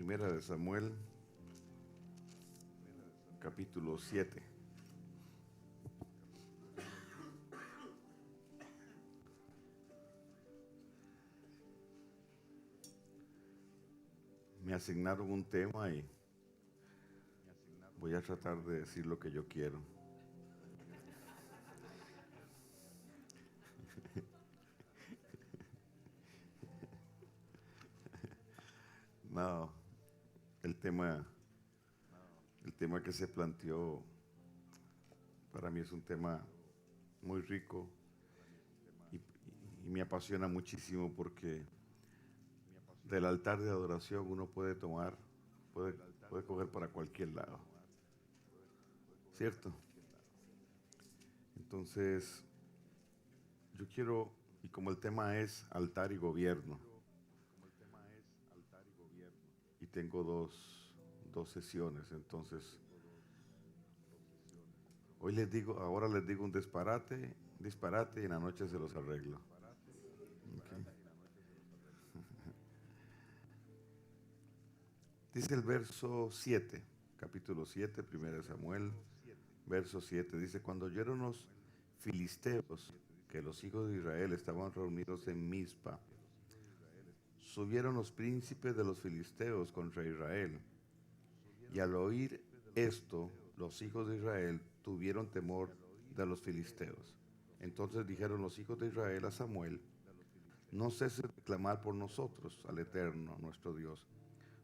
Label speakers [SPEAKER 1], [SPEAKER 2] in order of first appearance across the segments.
[SPEAKER 1] Primera de Samuel, capítulo 7. Me asignaron un tema y voy a tratar de decir lo que yo quiero. No, el tema, el tema que se planteó para mí es un tema muy rico y, y me apasiona muchísimo porque del altar de adoración uno puede tomar, puede, puede coger para cualquier lado, ¿cierto? Entonces, yo quiero, y como el tema es altar y gobierno, y tengo dos sesiones, entonces hoy les digo, ahora les digo un disparate y en la noche se los arreglo. Okay. Dice el verso 7, capítulo 7, 1 de Samuel, verso 7, dice, cuando oyeron los filisteos que los hijos de Israel estaban reunidos en Mizpa, subieron los príncipes de los filisteos contra Israel. Y al oír esto, los hijos de Israel tuvieron temor de los filisteos. Entonces dijeron los hijos de Israel a Samuel, no ceses de clamar por nosotros al Eterno, nuestro Dios,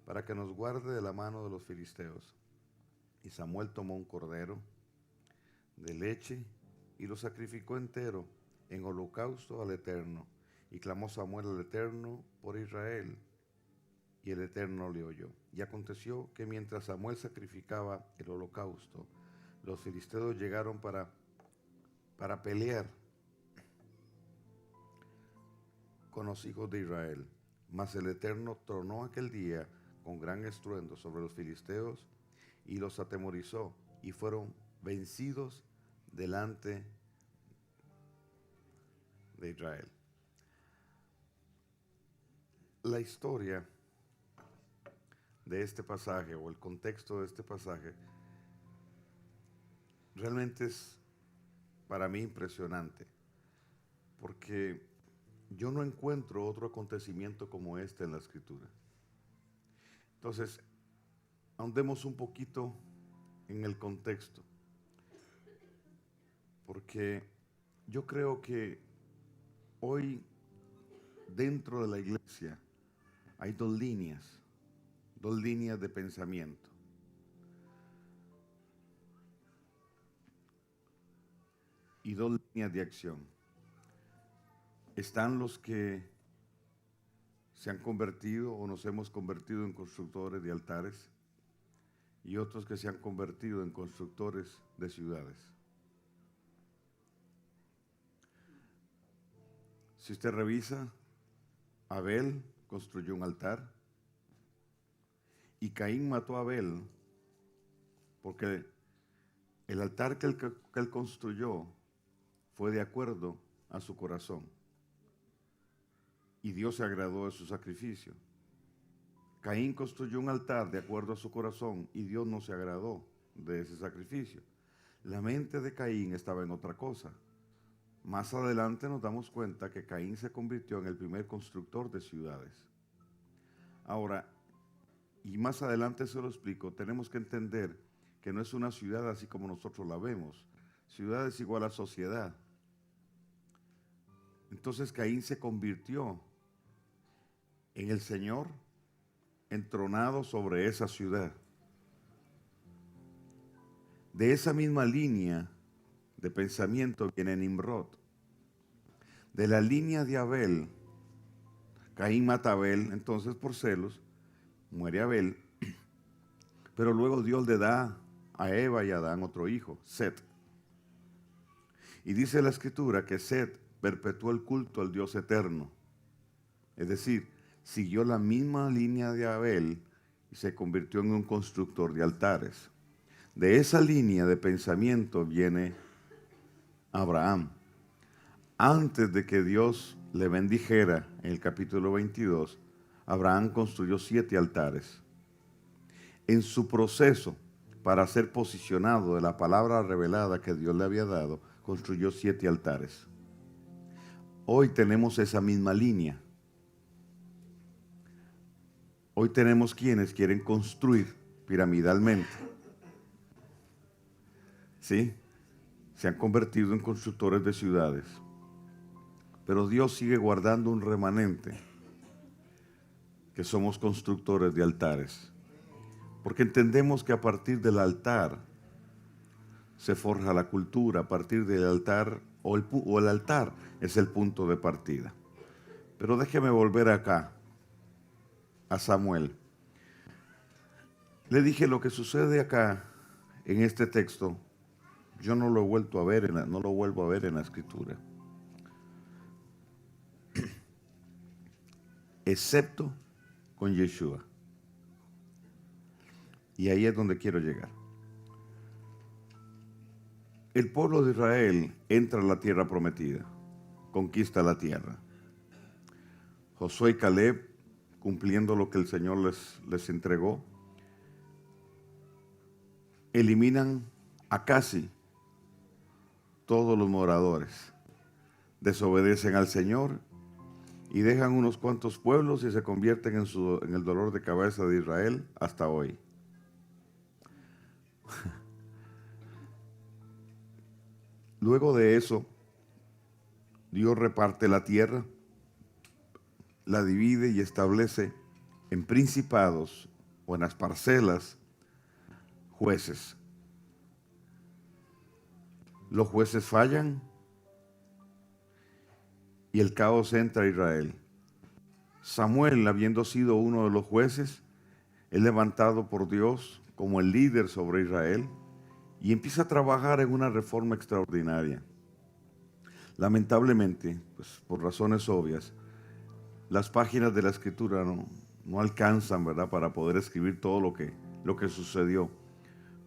[SPEAKER 1] para que nos guarde de la mano de los filisteos. Y Samuel tomó un cordero de leche y lo sacrificó entero en holocausto al Eterno. Y clamó Samuel al Eterno por Israel, y el Eterno le oyó. Y aconteció que mientras Samuel sacrificaba el holocausto, los filisteos llegaron para pelear con los hijos de Israel. Mas el Eterno tronó aquel día con gran estruendo sobre los filisteos y los atemorizó, y fueron vencidos delante de Israel. La historia de este pasaje o el contexto de este pasaje realmente es para mí impresionante, porque yo no encuentro otro acontecimiento como este en la Escritura. Entonces, ahondemos un poquito en el contexto, porque yo creo que hoy dentro de la iglesia hay dos líneas de pensamiento. Y dos líneas de acción. Están los que se han convertido o nos hemos convertido en constructores de altares y otros que se han convertido en constructores de ciudades. Si usted revisa, Abel construyó un altar y Caín mató a Abel porque el altar que él construyó fue de acuerdo a su corazón y Dios se agradó de su sacrificio. Caín construyó un altar de acuerdo a su corazón y Dios no se agradó de ese sacrificio. La mente de Caín estaba en otra cosa. Más adelante nos damos cuenta que Caín se convirtió en el primer constructor de ciudades. Ahora, y más adelante se lo explico, tenemos que entender que no es una ciudad así como nosotros la vemos. Ciudad es igual a sociedad. Entonces Caín se convirtió en el Señor entronado sobre esa ciudad. De esa misma línea de pensamiento viene Nimrod. De la línea de Abel, Caín mata a Abel, entonces por celos muere Abel, pero luego Dios le da a Eva y a Adán otro hijo, Set. Y dice la Escritura que Set perpetuó el culto al Dios eterno. Es decir, siguió la misma línea de Abel y se convirtió en un constructor de altares. De esa línea de pensamiento viene Abraham. Antes de que Dios le bendijera en el capítulo 22, Abraham construyó 7 altares. en su proceso para ser posicionado de la palabra revelada que Dios le había dado, construyó 7 altares. Hoy tenemos esa misma línea. Hoy tenemos quienes quieren construir piramidalmente. ¿Sí? Se han convertido en constructores de ciudades. Pero Dios sigue guardando un remanente que somos constructores de altares. Porque entendemos que a partir del altar se forja la cultura, a partir del altar, o el altar es el punto de partida. Pero déjeme volver acá, a Samuel. Le dije lo que sucede acá, en este texto, yo no lo he vuelto a ver, no lo vuelvo a ver en la Escritura. Excepto con Yeshua. Y ahí es donde quiero llegar. El pueblo de Israel entra a la tierra prometida, conquista la tierra. Josué y Caleb, cumpliendo lo que el Señor les entregó, eliminan a casi todos los moradores, desobedecen al Señor y dejan unos cuantos pueblos y se convierten en el dolor de cabeza de Israel hasta hoy. Luego de eso, Dios reparte la tierra, la divide y establece en principados o en las parcelas jueces. Los jueces fallan y el caos entra a Israel. Samuel, habiendo sido uno de los jueces, es levantado por Dios como el líder sobre Israel y empieza a trabajar en una reforma extraordinaria. Lamentablemente, pues por razones obvias, las páginas de la Escritura no alcanzan, ¿verdad?, para poder escribir todo lo que sucedió.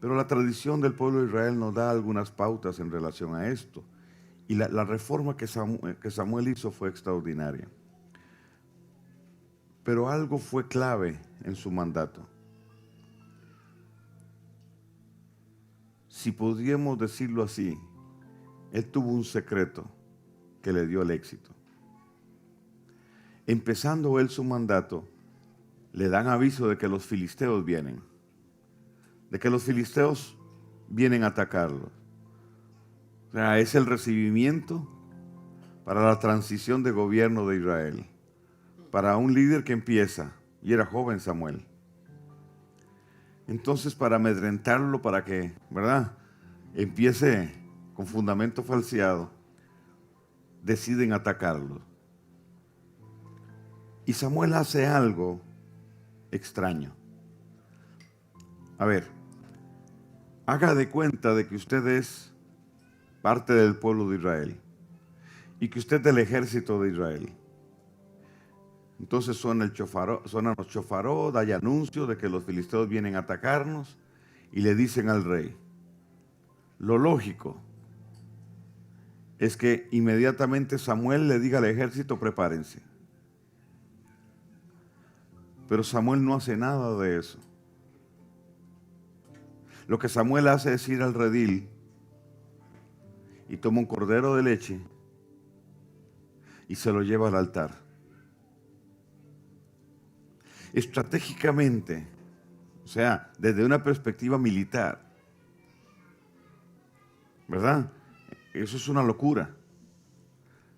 [SPEAKER 1] Pero la tradición del pueblo de Israel nos da algunas pautas en relación a esto. Y la reforma que Samuel hizo fue extraordinaria. Pero algo fue clave en su mandato. Si podríamos decirlo así, él tuvo un secreto que le dio el éxito. Empezando él su mandato, le dan aviso de que los filisteos vienen. De que los filisteos vienen a atacarlos. O sea, es el recibimiento para la transición de gobierno de Israel. Para un líder que empieza, y era joven Samuel. Entonces, para amedrentarlo, para que, ¿verdad?, empiece con fundamento falseado, deciden atacarlo. Y Samuel hace algo extraño. A ver, haga de cuenta de que usted es parte del pueblo de Israel y que usted es del ejército de Israel. Entonces suenan los chofarot, hay anuncio de que los filisteos vienen a atacarnos y le dicen al rey. Lo lógico es que inmediatamente Samuel le diga al ejército, prepárense. Pero Samuel no hace nada de eso. Lo que Samuel hace es ir al redil y toma un cordero de leche y se lo lleva al altar. Estratégicamente, o sea, desde una perspectiva militar, ¿verdad? Eso es una locura.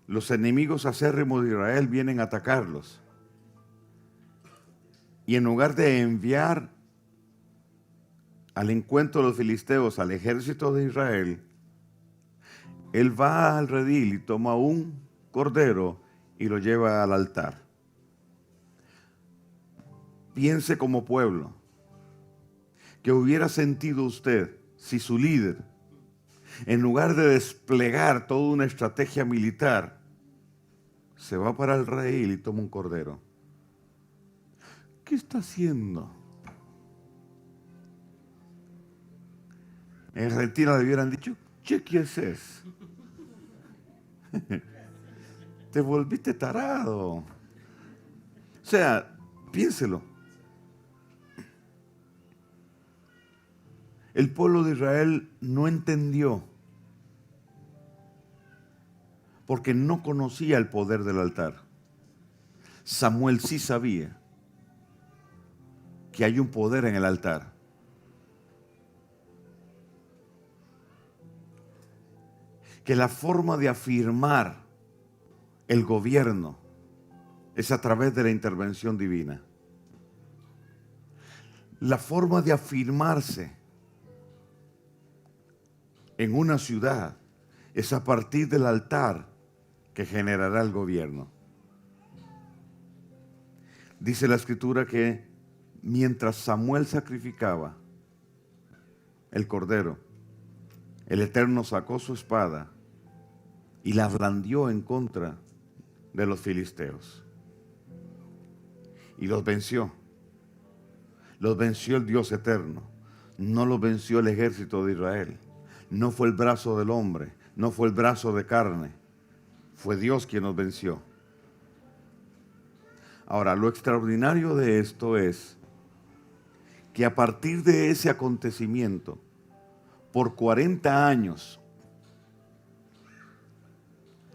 [SPEAKER 1] Los enemigos acérrimos de Israel vienen a atacarlos. Y en lugar de enviar al encuentro de los filisteos al ejército de Israel, él va al redil y toma un cordero y lo lleva al altar. Piense como pueblo, ¿qué hubiera sentido usted si su líder, en lugar de desplegar toda una estrategia militar, se va para el redil y toma un cordero? ¿Qué está haciendo? En Argentina le hubieran dicho, che, ¿qué es? Te volviste tarado. O sea, piénselo. El pueblo de Israel no entendió porque no conocía el poder del altar. Samuel sí sabía que hay un poder en el altar. Que la forma de afirmar el gobierno es a través de la intervención divina. La forma de afirmarse en una ciudad es a partir del altar que generará el gobierno. Dice la Escritura que mientras Samuel sacrificaba el cordero, el Eterno sacó su espada y la blandió en contra de los filisteos. Y los venció. Los venció el Dios eterno. No los venció el ejército de Israel. No fue el brazo del hombre. No fue el brazo de carne. Fue Dios quien los venció. Ahora, lo extraordinario de esto es que a partir de ese acontecimiento, por 40 años,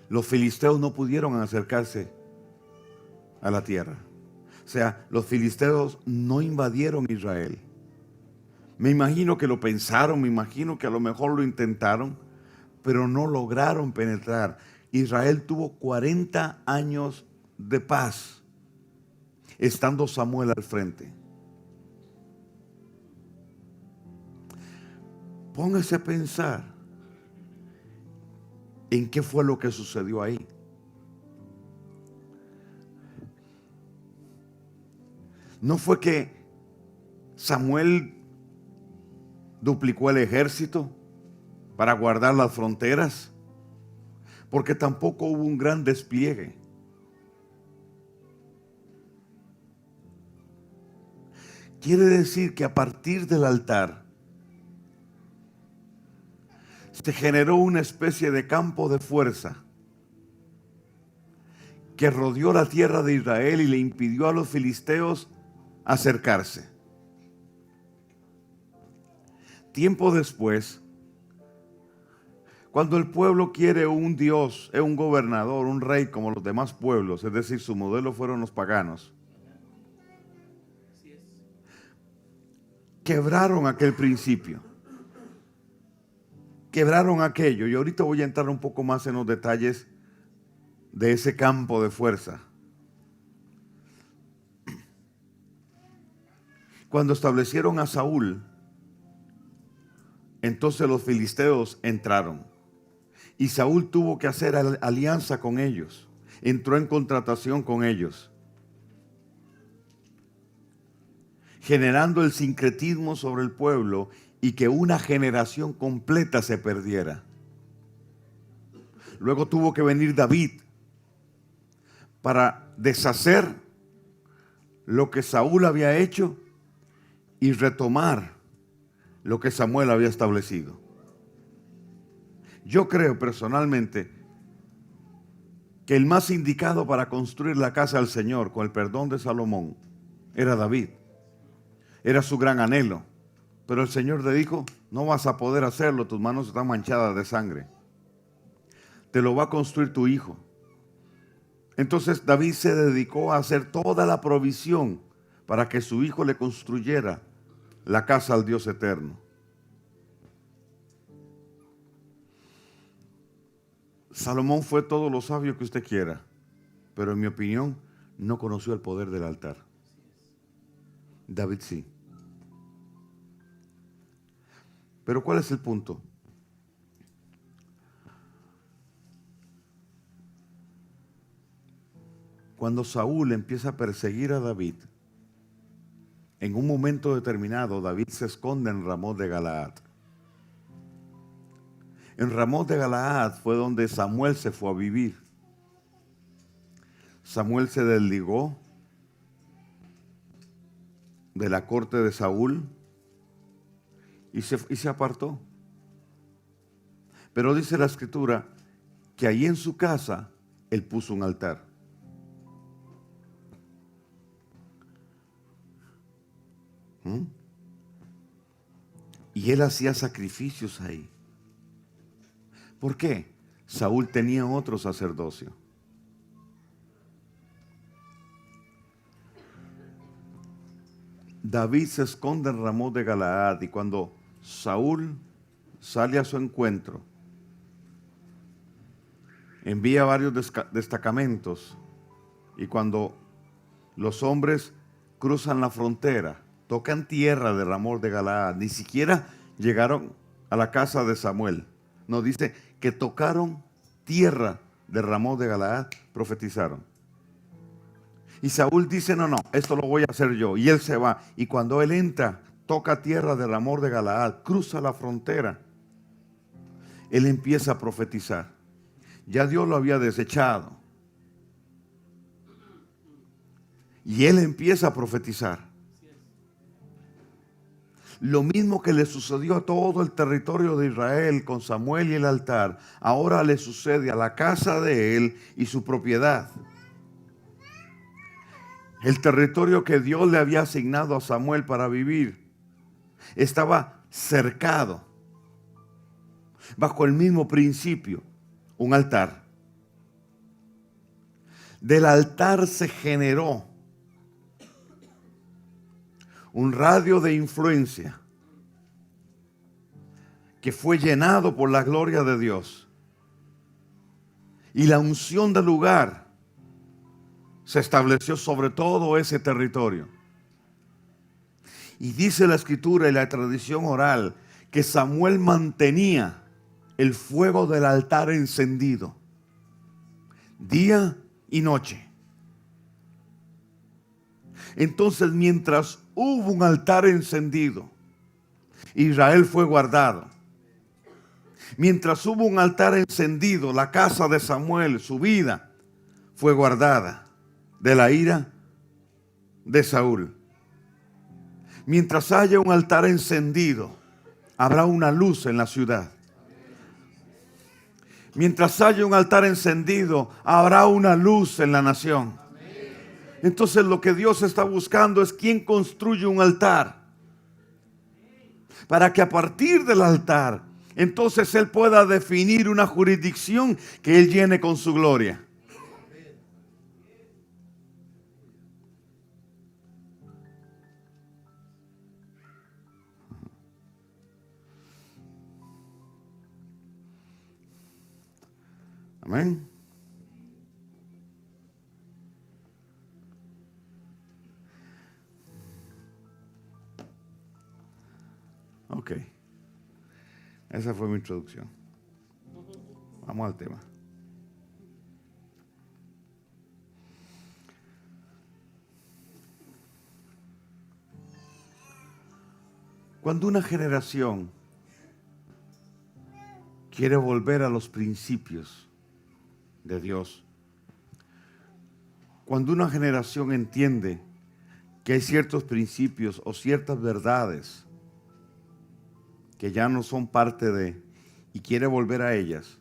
[SPEAKER 1] los filisteos no pudieron acercarse a la tierra. O sea, los filisteos no invadieron Israel. Me imagino que lo pensaron, me imagino que a lo mejor lo intentaron, pero no lograron penetrar. Israel tuvo 40 años de paz, estando Samuel al frente. Póngase a pensar en qué fue lo que sucedió ahí. No fue que Samuel duplicó el ejército para guardar las fronteras, porque tampoco hubo un gran despliegue. Quiere decir que a partir del altar se generó una especie de campo de fuerza que rodeó la tierra de Israel y le impidió a los filisteos acercarse. Tiempo después, cuando el pueblo quiere un Dios, un gobernador, un rey como los demás pueblos, es decir, su modelo fueron los paganos, quebraron aquel principio. Quebraron aquello, y ahorita voy a entrar un poco más en los detalles de ese campo de fuerza. Cuando establecieron a Saúl, entonces los filisteos entraron y Saúl tuvo que hacer alianza con ellos, entró en contratación con ellos, generando el sincretismo sobre el pueblo y que una generación completa se perdiera. Luego tuvo que venir David para deshacer lo que Saúl había hecho y retomar lo que Samuel había establecido. Yo creo personalmente que el más indicado para construir la casa del Señor, con el perdón de Salomón, era David. Era su gran anhelo. Pero el Señor le dijo: no vas a poder hacerlo, tus manos están manchadas de sangre. Te lo va a construir tu hijo. Entonces David se dedicó a hacer toda la provisión para que su hijo le construyera la casa al Dios eterno. Salomón fue todo lo sabio que usted quiera, pero en mi opinión no conoció el poder del altar. David sí. Pero ¿cuál es el punto? Cuando Saúl empieza a perseguir a David, en un momento determinado David se esconde en Ramot de Galaad. En Ramot de Galaad fue donde Samuel se fue a vivir. Samuel se desligó de la corte de Saúl y se apartó. Pero dice la Escritura que ahí en su casa él puso un altar. Y él hacía sacrificios ahí. ¿Por qué? Saúl tenía otro sacerdocio. David se esconde en Ramón de Galaad y cuando Saúl sale a su encuentro, envía varios destacamentos y cuando los hombres cruzan la frontera, tocan tierra de Ramón de Galaad, ni siquiera llegaron a la casa de Samuel. Nos dice que tocaron tierra de Ramón de Galaad, profetizaron. Y Saúl dice, no, esto lo voy a hacer yo. Y él se va. Y cuando él entra, toca tierra de Ramón de Galaad, cruza la frontera, él empieza a profetizar. Ya Dios lo había desechado. Y él empieza a profetizar. Lo mismo que le sucedió a todo el territorio de Israel con Samuel y el altar, ahora le sucede a la casa de él y su propiedad. El territorio que Dios le había asignado a Samuel para vivir estaba cercado bajo el mismo principio, un altar. Del altar se generó un radio de influencia que fue llenado por la gloria de Dios. Y la unción del lugar se estableció sobre todo ese territorio. Y dice la escritura y la tradición oral que Samuel mantenía el fuego del altar encendido día y noche. Entonces, mientras hubo un altar encendido, Israel fue guardado. Mientras hubo un altar encendido, la casa de Samuel, su vida, fue guardada de la ira de Saúl. Mientras haya un altar encendido, habrá una luz en la ciudad. Mientras haya un altar encendido, habrá una luz en la nación. Entonces lo que Dios está buscando es quién construye un altar, para que a partir del altar, entonces Él pueda definir una jurisdicción que Él llene con su gloria. Amén. Ok. Esa fue mi introducción. Vamos al tema. Cuando una generación quiere volver a los principios de Dios, cuando una generación entiende que hay ciertos principios o ciertas verdades que ya no son parte de y quiere volver a ellas,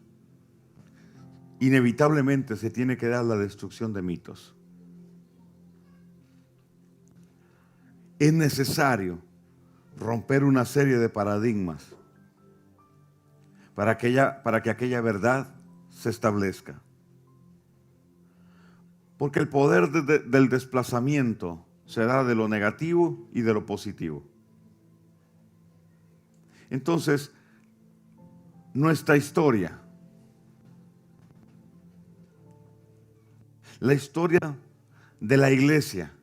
[SPEAKER 1] inevitablemente se tiene que dar la destrucción de mitos. Es necesario romper una serie de paradigmas para que aquella verdad se establezca. Porque el poder del desplazamiento se da de lo negativo y de lo positivo. Entonces, nuestra historia, la historia de la iglesia,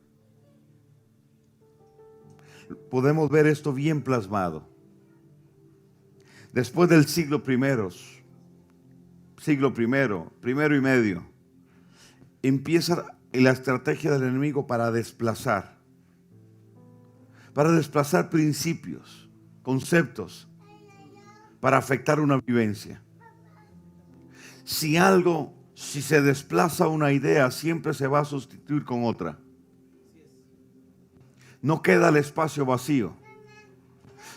[SPEAKER 1] podemos ver esto bien plasmado. Después del siglo primero y medio, empieza la estrategia del enemigo para desplazar principios, conceptos, para afectar una vivencia. Si se desplaza una idea, siempre se va a sustituir con otra. No queda el espacio vacío.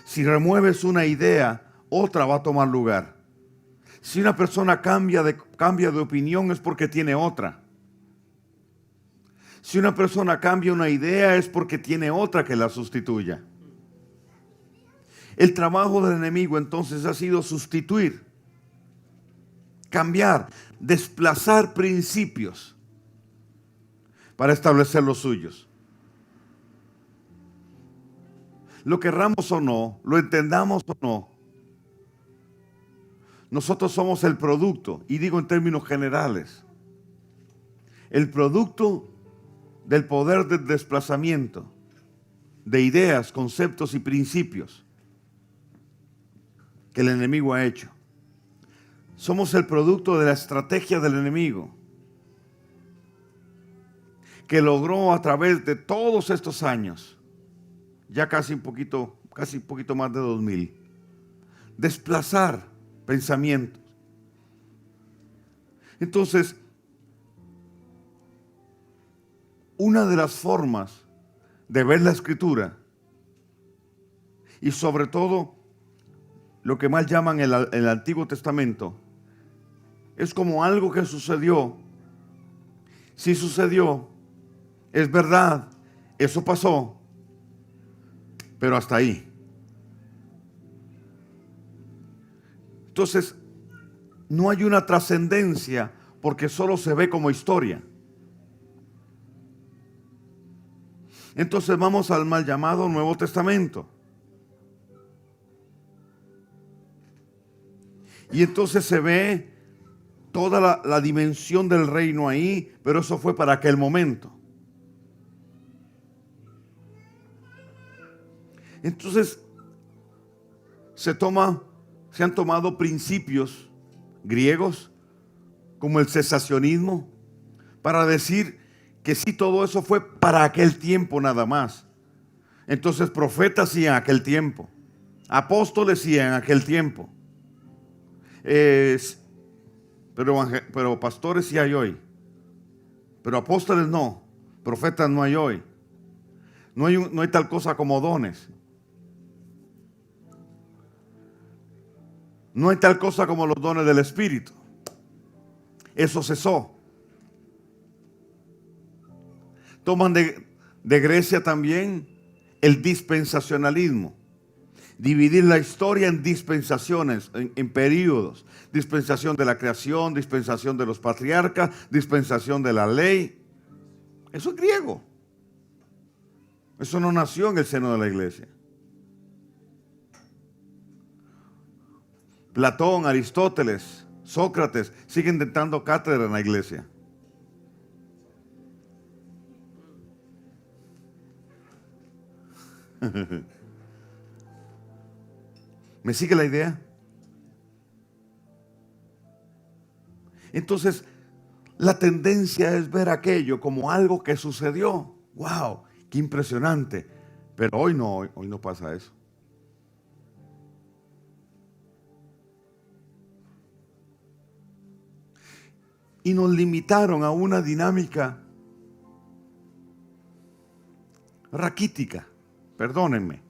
[SPEAKER 1] Si remueves una idea, otra va a tomar lugar. Si una persona cambia de opinión es porque tiene otra. Si una persona cambia una idea es porque tiene otra que la sustituya. El trabajo del enemigo entonces ha sido sustituir, cambiar, desplazar principios para establecer los suyos. Lo querramos o no, lo entendamos o no, nosotros somos el producto, y digo en términos generales, el producto del poder del desplazamiento de ideas, conceptos y principios que el enemigo ha hecho. Somos el producto de la estrategia del enemigo, que logró a través de todos estos años, ya casi un poquito más de 2000, desplazar pensamientos. Entonces, una de las formas de ver la Escritura, y sobre todo lo que más llaman el Antiguo Testamento, es como algo que sucedió. Sí sucedió, es verdad, eso pasó, pero hasta ahí. Entonces, no hay una trascendencia porque solo se ve como historia. Entonces vamos al mal llamado Nuevo Testamento. Y entonces se ve toda la dimensión del reino ahí, pero eso fue para aquel momento. Entonces se han tomado principios griegos como el cesacionismo para decir que sí, todo eso fue para aquel tiempo nada más. Entonces profetas sí en aquel tiempo, apóstoles sí en aquel tiempo, pero pastores sí hay hoy, pero apóstoles no, profetas no hay hoy. No hay tal cosa como dones. No hay tal cosa como los dones del Espíritu. Eso cesó. Toman de Grecia también el dispensacionalismo. Dividir la historia en dispensaciones, en períodos. Dispensación de la creación, dispensación de los patriarcas, dispensación de la ley. Eso es griego. Eso no nació en el seno de la iglesia. Platón, Aristóteles, Sócrates siguen dando cátedra en la iglesia. ¿Me sigue la idea? Entonces, la tendencia es ver aquello como algo que sucedió. ¡Wow! ¡Qué impresionante! Pero hoy no pasa eso. Y nos limitaron a una dinámica raquítica, perdónenme.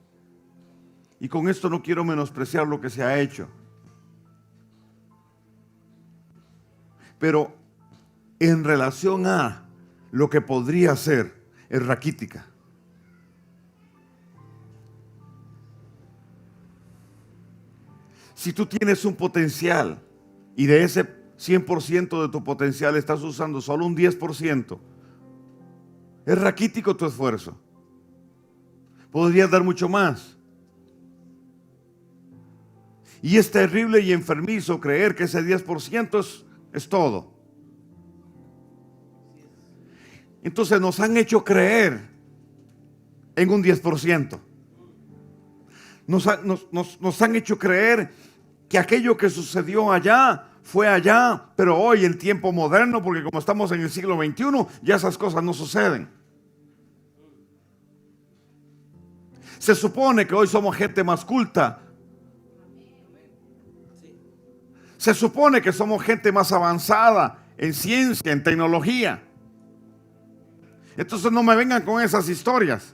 [SPEAKER 1] Y con esto no quiero menospreciar lo que se ha hecho. Pero en relación a lo que podría ser, es raquítica. Si tú tienes un potencial y de ese 100% de tu potencial estás usando solo un 10%, es raquítico tu esfuerzo. Podrías dar mucho más. Y es terrible y enfermizo creer que ese 10% es todo. Entonces nos han hecho creer en un 10%. Nos han hecho creer que aquello que sucedió allá fue allá, pero hoy en tiempo moderno, porque como estamos en el siglo XXI, ya esas cosas no suceden. Se supone que hoy somos gente más culta. Se supone que somos gente más avanzada en ciencia, en tecnología. Entonces no me vengan con esas historias.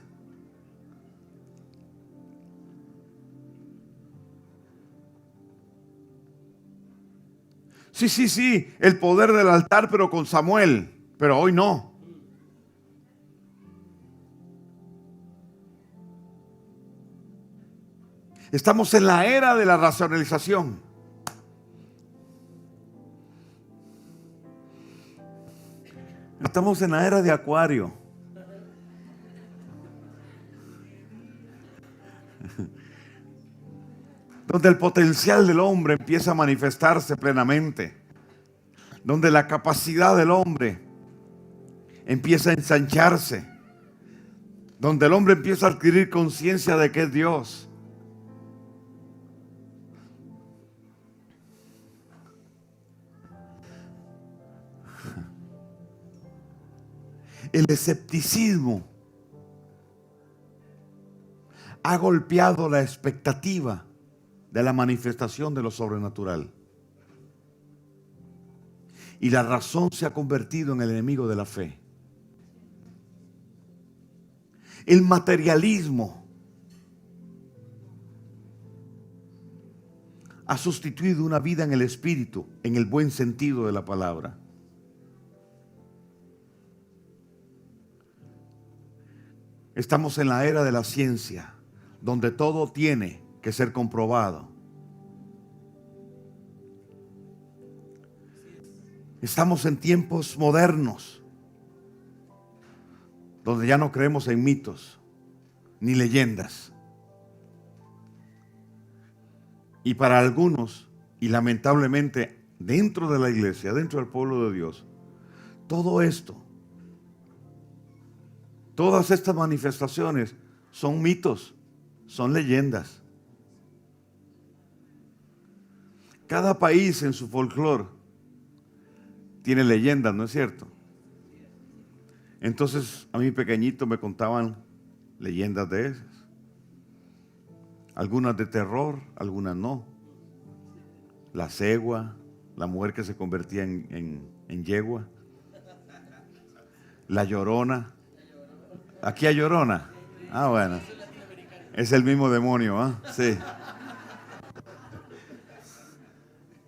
[SPEAKER 1] Sí, el poder del altar, pero con Samuel, pero hoy no. Estamos en la era de la racionalización. Estamos en la era de Acuario. Donde el potencial del hombre empieza a manifestarse plenamente. Donde la capacidad del hombre empieza a ensancharse. Donde el hombre empieza a adquirir conciencia de que es Dios. El escepticismo ha golpeado la expectativa de la manifestación de lo sobrenatural. Y la razón se ha convertido en el enemigo de la fe. El materialismo ha sustituido una vida en el espíritu, en el buen sentido de la palabra. Estamos en la era de la ciencia, donde todo tiene que ser comprobado. Estamos en tiempos modernos, donde ya no creemos en mitos ni leyendas. Y para algunos, y lamentablemente dentro de la iglesia, dentro del pueblo de Dios, todo esto, todas estas manifestaciones son mitos, son leyendas. Cada país en su folclore tiene leyendas, ¿no es cierto? Entonces a mí pequeñito me contaban leyendas de esas. Algunas de terror, algunas no. La cegua, la mujer que se convertía en yegua. La llorona. ¿Aquí hay llorona? Ah, bueno. Es el mismo demonio, ¿ah? Sí.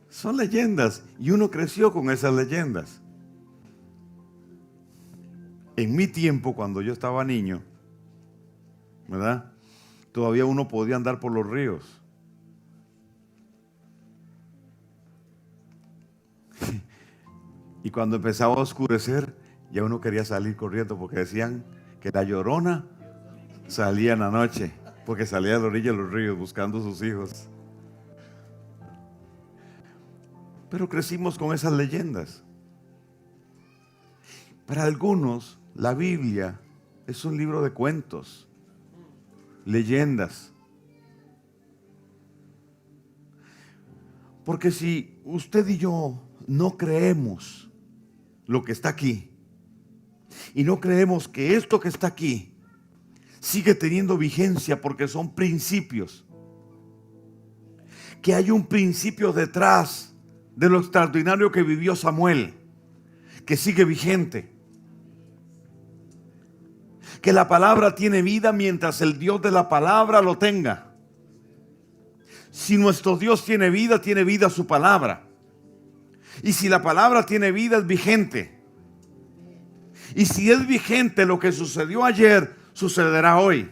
[SPEAKER 1] Son leyendas y uno creció con esas leyendas. En mi tiempo, cuando yo estaba niño, ¿verdad? Todavía uno podía andar por los ríos. Y cuando empezaba a oscurecer, ya uno quería salir corriendo porque decían que la llorona salía en la noche, porque salía a la orilla de los ríos buscando a sus hijos. Pero crecimos con esas leyendas. Para algunos, la Biblia es un libro de cuentos, leyendas. Porque si usted y yo no creemos lo que está aquí, y no creemos que esto que está aquí sigue teniendo vigencia porque son principios, que hay un principio detrás de lo extraordinario que vivió Samuel, que sigue vigente, que la palabra tiene vida mientras el Dios de la palabra lo tenga. Si nuestro Dios tiene vida su palabra. Y si la palabra tiene vida, es vigente. Y si es vigente, lo que sucedió ayer sucederá hoy.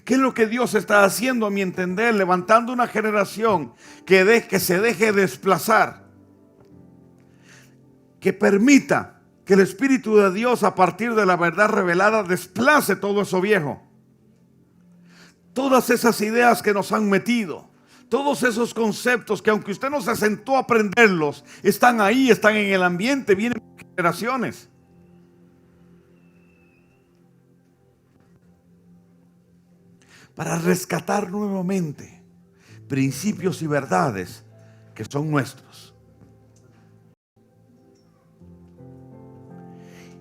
[SPEAKER 1] ¿Qué es lo que Dios está haciendo, a mi entender? Levantando una generación que se deje desplazar, que permita que el Espíritu de Dios, a partir de la verdad revelada, desplace todo eso viejo. Todas esas ideas que nos han metido, todos esos conceptos que, aunque usted no se sentó a aprenderlos, están ahí, están en el ambiente, vienen generaciones. Para rescatar nuevamente principios y verdades que son nuestros.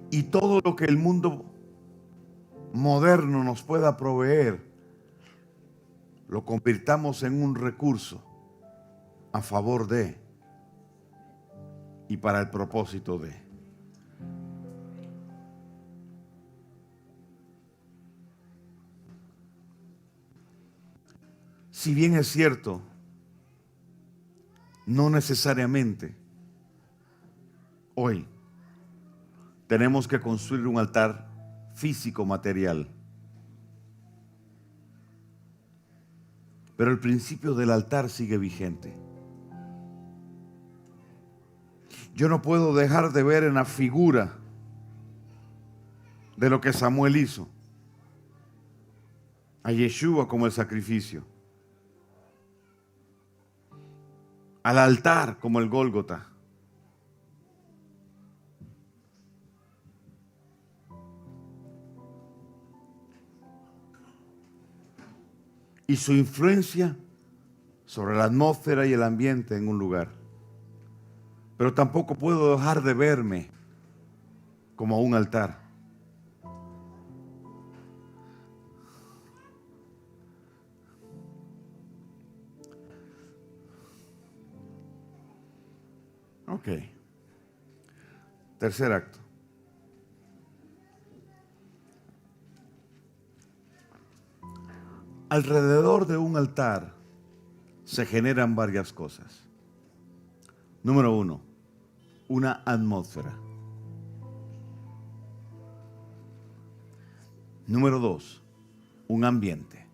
[SPEAKER 1] Y todo lo que el mundo moderno nos pueda proveer, lo convirtamos en un recurso a favor de y para el propósito de. Si bien es cierto, no necesariamente hoy tenemos que construir un altar físico material. Pero el principio del altar sigue vigente. Yo no puedo dejar de ver en la figura de lo que Samuel hizo a Yeshua como el sacrificio, al altar como el Gólgota. Y su influencia sobre la atmósfera y el ambiente en un lugar. Pero tampoco puedo dejar de verme como un altar. Ok. Tercer acto. Alrededor de un altar se generan varias cosas. Número 1, una atmósfera. Número 2, un ambiente.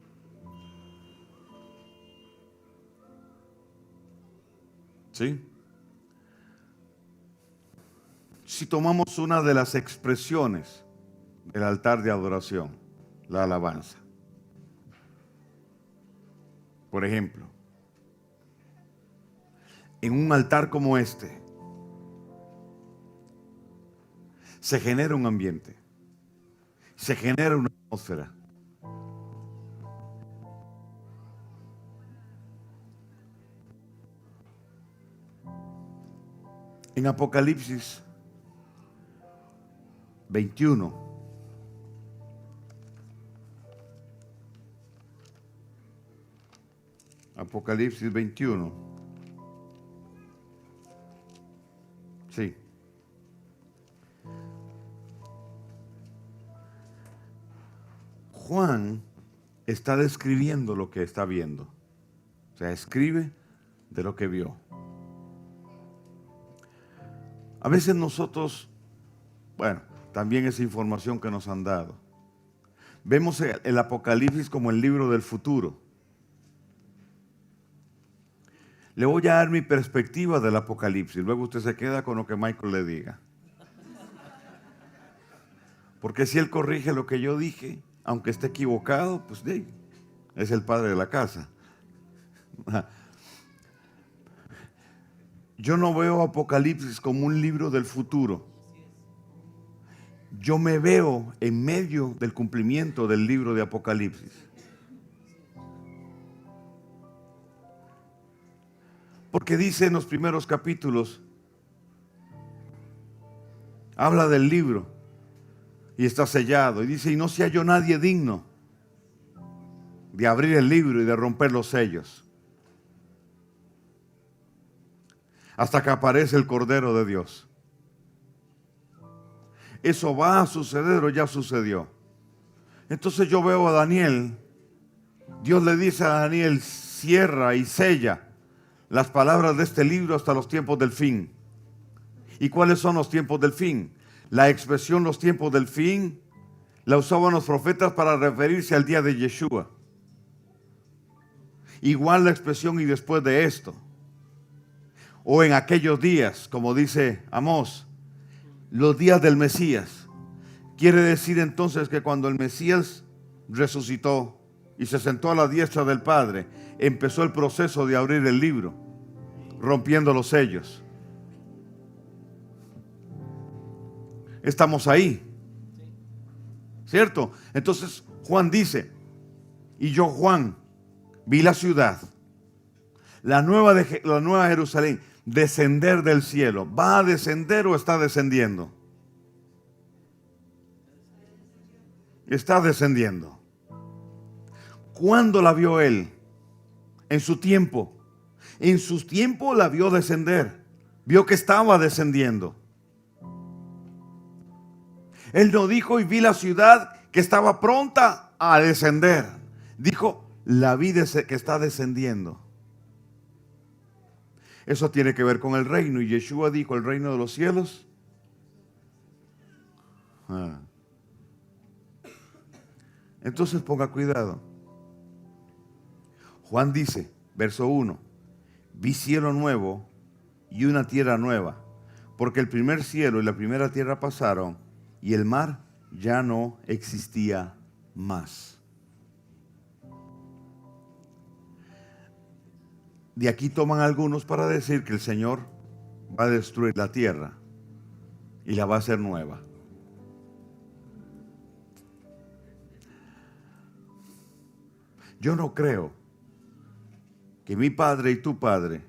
[SPEAKER 1] ¿Sí? Si tomamos una de las expresiones del altar de adoración, la alabanza. Por ejemplo, en un altar como este, se genera un ambiente, se genera una atmósfera. En Apocalipsis 21, Apocalipsis 21, sí. Juan está describiendo lo que está viendo. O sea, escribe de lo que vio. A veces nosotros, bueno, también es información que nos han dado. Vemos el Apocalipsis como el libro del futuro. Le voy a dar mi perspectiva del Apocalipsis. Luego usted se queda con lo que Michael le diga. Porque si él corrige lo que yo dije, aunque esté equivocado, pues es el padre de la casa. Yo no veo Apocalipsis como un libro del futuro. Yo me veo en medio del cumplimiento del libro de Apocalipsis. Porque dice en los primeros capítulos, habla del libro y está sellado. Y dice, y no se halló nadie digno de abrir el libro y de romper los sellos, hasta que aparece el Cordero de Dios. Eso va a suceder o ya sucedió. Entonces yo veo a Daniel. Dios le dice a Daniel, cierra y sella las palabras de este libro hasta los tiempos del fin. ¿Y cuáles son los tiempos del fin? La expresión los tiempos del fin la usaban los profetas para referirse al día de Yeshua. Igual la expresión y después de esto. O en aquellos días, como dice Amós, los días del Mesías. Quiere decir entonces que cuando el Mesías resucitó y se sentó a la diestra del Padre, empezó el proceso de abrir el libro, rompiendo los sellos. Estamos ahí, ¿cierto? Entonces Juan dice, y yo Juan vi la ciudad, la nueva Jerusalén, descender del cielo. ¿Va a descender o está descendiendo? Está descendiendo. ¿Cuándo la vio él? En su tiempo. En su tiempo la vio descender. Vio que estaba descendiendo. Él no dijo, y vi la ciudad que estaba pronta a descender. Dijo, la vi que está descendiendo. Eso tiene que ver con el reino. Y Yeshua dijo, el reino de los cielos. Entonces ponga cuidado. Juan dice, verso 1, vi cielo nuevo y una tierra nueva, porque el primer cielo y la primera tierra pasaron y el mar ya no existía más. De aquí toman algunos para decir que el Señor va a destruir la tierra y la va a hacer nueva. Yo no creo que mi padre y tu padre,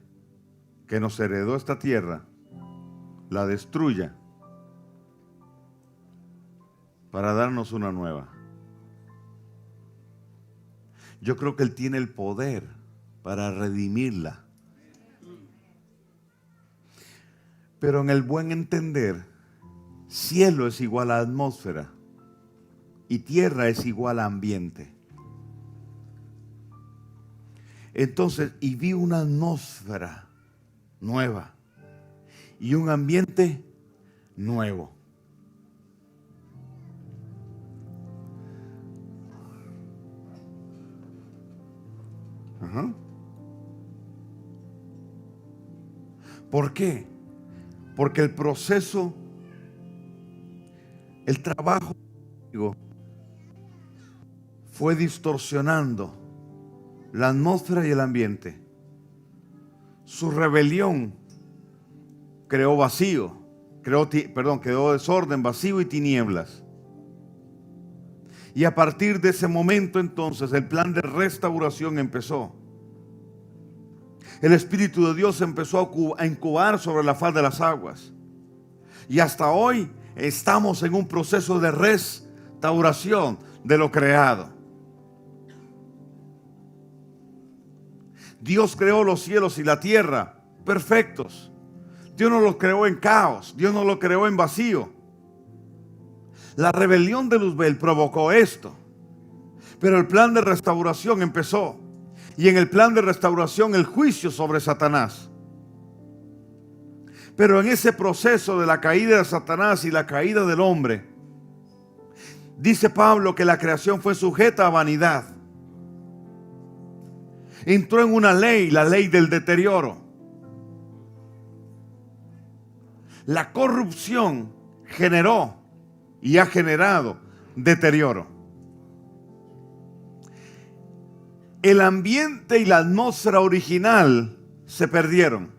[SPEAKER 1] que nos heredó esta tierra, la destruya para darnos una nueva. Yo creo que Él tiene el poder para redimirla. Pero en el buen entender, cielo es igual a atmósfera y tierra es igual a ambiente. Entonces, y vi una atmósfera nueva y un ambiente nuevo. Ajá. ¿Por qué? Porque el proceso, el trabajo fue distorsionando la atmósfera y el ambiente. Su rebelión creó vacío, creó desorden, vacío y tinieblas. Y a partir de ese momento entonces el plan de restauración empezó. El Espíritu de Dios empezó a incubar sobre la faz de las aguas. Y hasta hoy estamos en un proceso de restauración de lo creado. Dios creó los cielos y la tierra perfectos. Dios no los creó en caos. Dios no los creó en vacío. La rebelión de Luzbel provocó esto. Pero el plan de restauración empezó. Y en el plan de restauración el juicio sobre Satanás. Pero en ese proceso de la caída de Satanás y la caída del hombre, dice Pablo que la creación fue sujeta a vanidad. Entró en una ley, la ley del deterioro. La corrupción generó y ha generado deterioro. El ambiente y la atmósfera original se perdieron.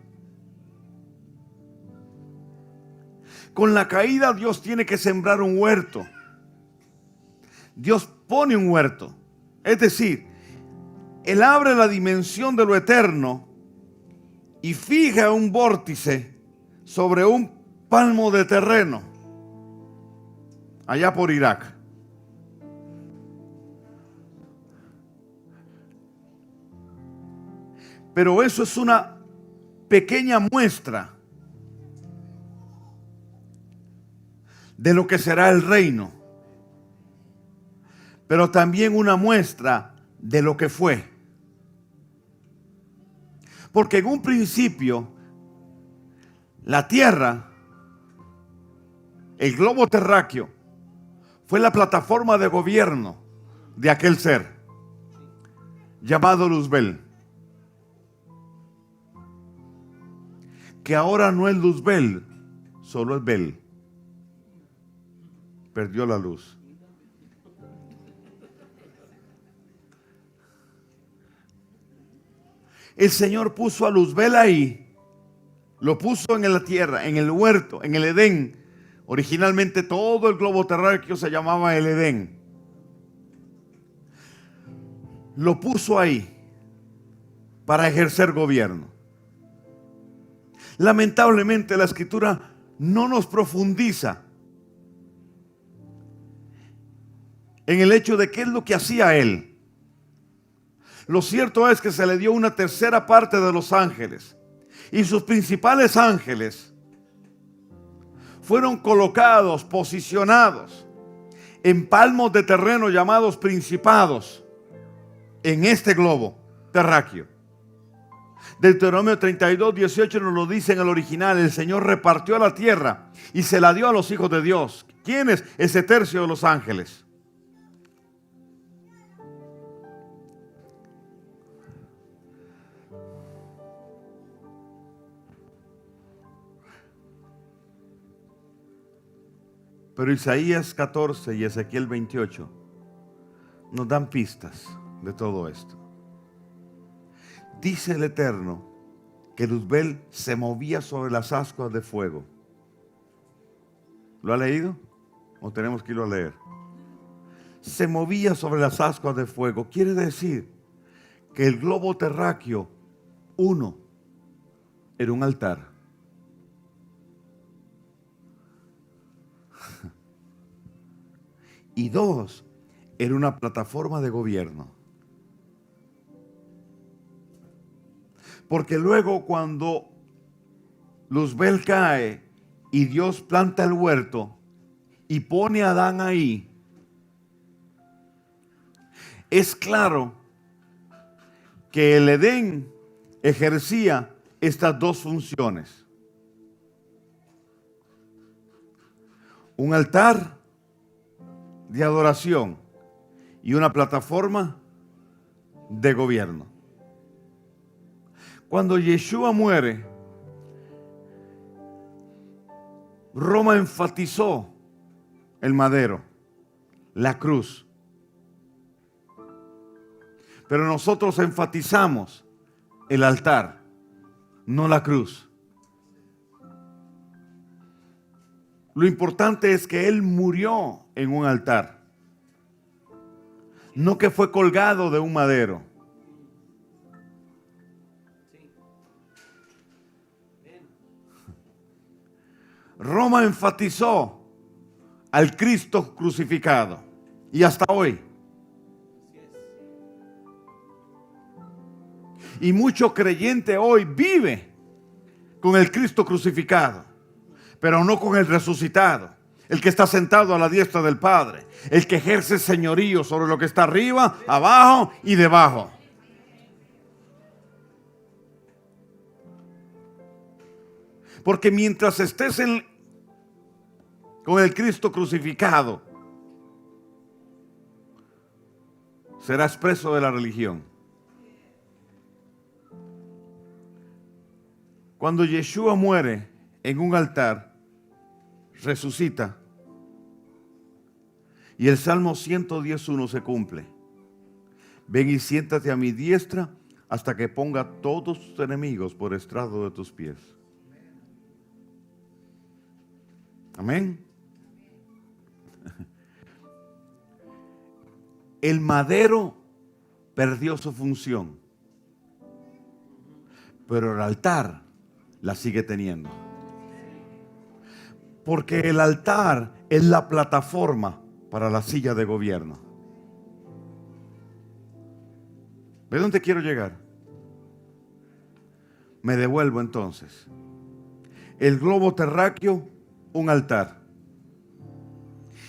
[SPEAKER 1] Con la caída Dios tiene que sembrar un huerto. Dios pone un huerto. Es decir, Él abre la dimensión de lo eterno y fija un vórtice sobre un palmo de terreno allá por Irak. Pero eso es una pequeña muestra de lo que será el reino, pero también una muestra de lo que fue. Porque en un principio la tierra, el globo terráqueo, fue la plataforma de gobierno de aquel ser llamado Luzbel, que ahora no es Luzbel, solo es Bel. Perdió la luz. El Señor puso a Luzbel ahí, lo puso en la tierra, en el huerto, en el Edén. Originalmente todo el globo terráqueo se llamaba el Edén. Lo puso ahí para ejercer gobierno. Lamentablemente la Escritura no nos profundiza en el hecho de qué es lo que hacía él. Lo cierto es que se le dio una tercera parte de los ángeles, y sus principales ángeles fueron colocados, posicionados en palmos de terreno llamados principados en este globo terráqueo. Deuteronomio 32, 18 nos lo dice en el original. El Señor repartió la tierra y se la dio a los hijos de Dios. ¿Quién es ese tercio de los ángeles? Pero Isaías 14 y Ezequiel 28 nos dan pistas de todo esto. Dice el Eterno que Luzbel se movía sobre las ascuas de fuego. ¿Lo ha leído? ¿O tenemos que irlo a leer? Se movía sobre las ascuas de fuego. Quiere decir que el globo terráqueo, uno, era un altar. Y dos, era una plataforma de gobierno. Porque luego cuando Luzbel cae y Dios planta el huerto y pone a Adán ahí, es claro que el Edén ejercía estas dos funciones. Un altar de adoración y una plataforma de gobierno. Cuando Yeshua muere, Roma enfatizó el madero, la cruz. Pero nosotros enfatizamos el altar, no la cruz. Lo importante es que Él murió en un altar, no que fue colgado de un madero. Roma enfatizó al Cristo crucificado y hasta hoy. Y mucho creyente hoy vive con el Cristo crucificado, pero no con el resucitado, el que está sentado a la diestra del Padre, el que ejerce señorío sobre lo que está arriba, abajo y debajo. Porque mientras estés con el Cristo crucificado, serás preso de la religión. Cuando Yeshua muere en un altar, resucita y el Salmo 110:1 se cumple. Ven y siéntate a mi diestra hasta que ponga todos tus enemigos por estrado de tus pies. Amén. El madero perdió su función, pero el altar la sigue teniendo. Porque el altar es la plataforma para la silla de gobierno. ¿Ve dónde quiero llegar? Me devuelvo entonces. El globo terráqueo, un altar.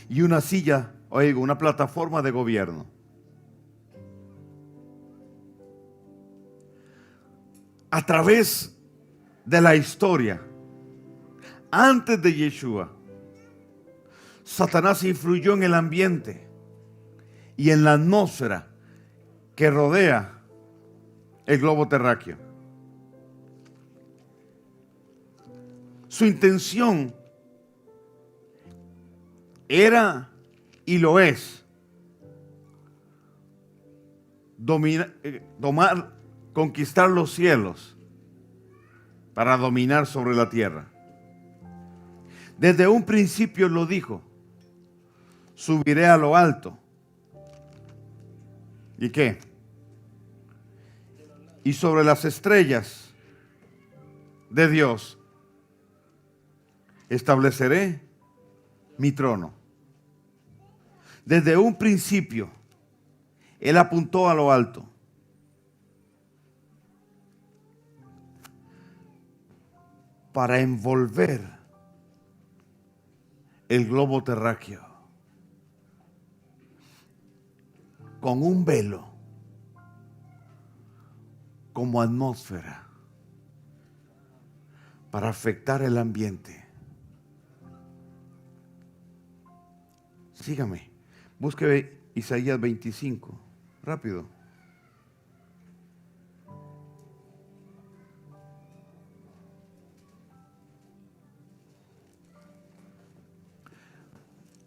[SPEAKER 1] Y una silla, oigo, una plataforma de gobierno. A través de la historia, antes de Yeshua, Satanás influyó en el ambiente y en la atmósfera que rodea el globo terráqueo. Su intención era y lo es conquistar los cielos para dominar sobre la tierra. Desde un principio lo dijo: subiré a lo alto. ¿Y qué? Y sobre las estrellas de Dios estableceré mi trono. Desde un principio, Él apuntó a lo alto. Para envolver el globo terráqueo con un velo como atmósfera para afectar el ambiente. Sígame, busque Isaías 25, rápido.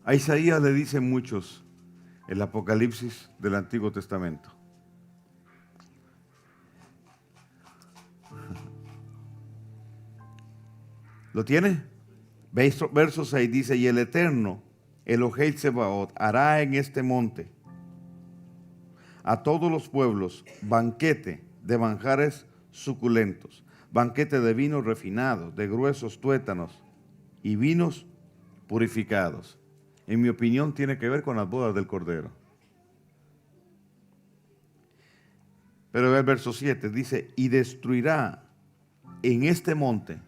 [SPEAKER 1] A Isaías le dicen muchos el Apocalipsis del Antiguo Testamento. ¿Lo tiene? Verso 6 dice: y el Eterno, Elohei Tsebaot, hará en este monte a todos los pueblos banquete de manjares suculentos, banquete de vinos refinados, de gruesos tuétanos y vinos purificados. En mi opinión tiene que ver con las bodas del Cordero. Pero el verso 7 dice: y destruirá en este monte.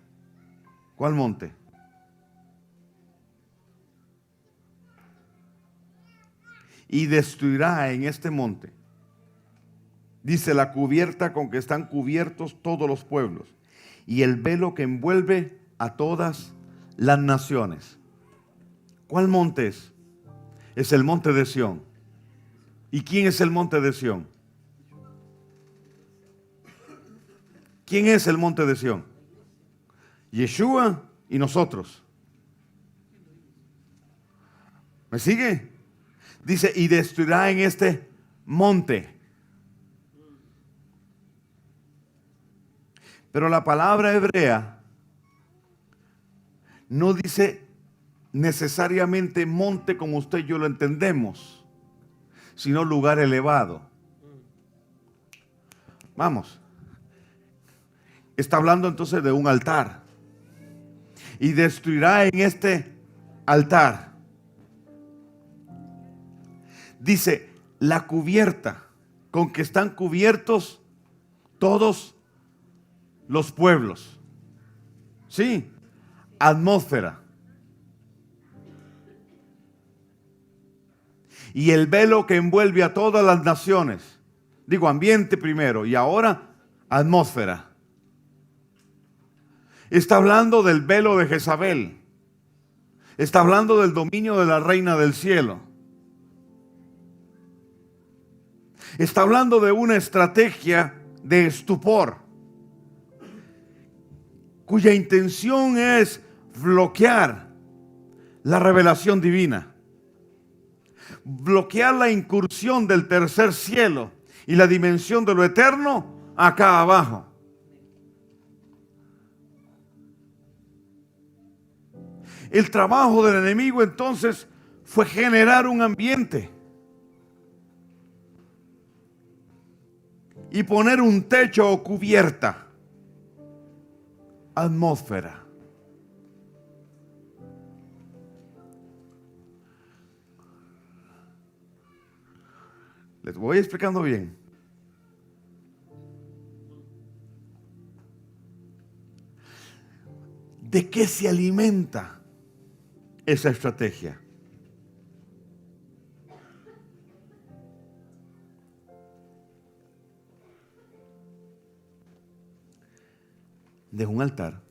[SPEAKER 1] ¿Cuál monte? Y destruirá en este monte, dice, la cubierta con que están cubiertos todos los pueblos y el velo que envuelve a todas las naciones. ¿Cuál monte es? Es el monte de Sión. ¿Y quién es el monte de Sión? ¿Quién es el monte de Sión? Yeshua y nosotros. ¿Me sigue? Dice: y destruirá en este monte. Pero la palabra hebrea no dice necesariamente monte como usted y yo lo entendemos, sino lugar elevado. Vamos. Está hablando entonces de un altar. Y destruirá en este altar. Dice, la cubierta con que están cubiertos todos los pueblos. Sí, atmósfera. Y el velo que envuelve a todas las naciones. Digo, ambiente primero y ahora atmósfera. Está hablando del velo de Jezabel. Está hablando del dominio de la reina del cielo. Está hablando de una estrategia de estupor, cuya intención es bloquear la revelación divina, bloquear la incursión del tercer cielo y la dimensión de lo eterno acá abajo. El trabajo del enemigo entonces fue generar un ambiente y poner un techo o cubierta, atmósfera. Les voy explicando bien. ¿De qué se alimenta esa estrategia? De un altar.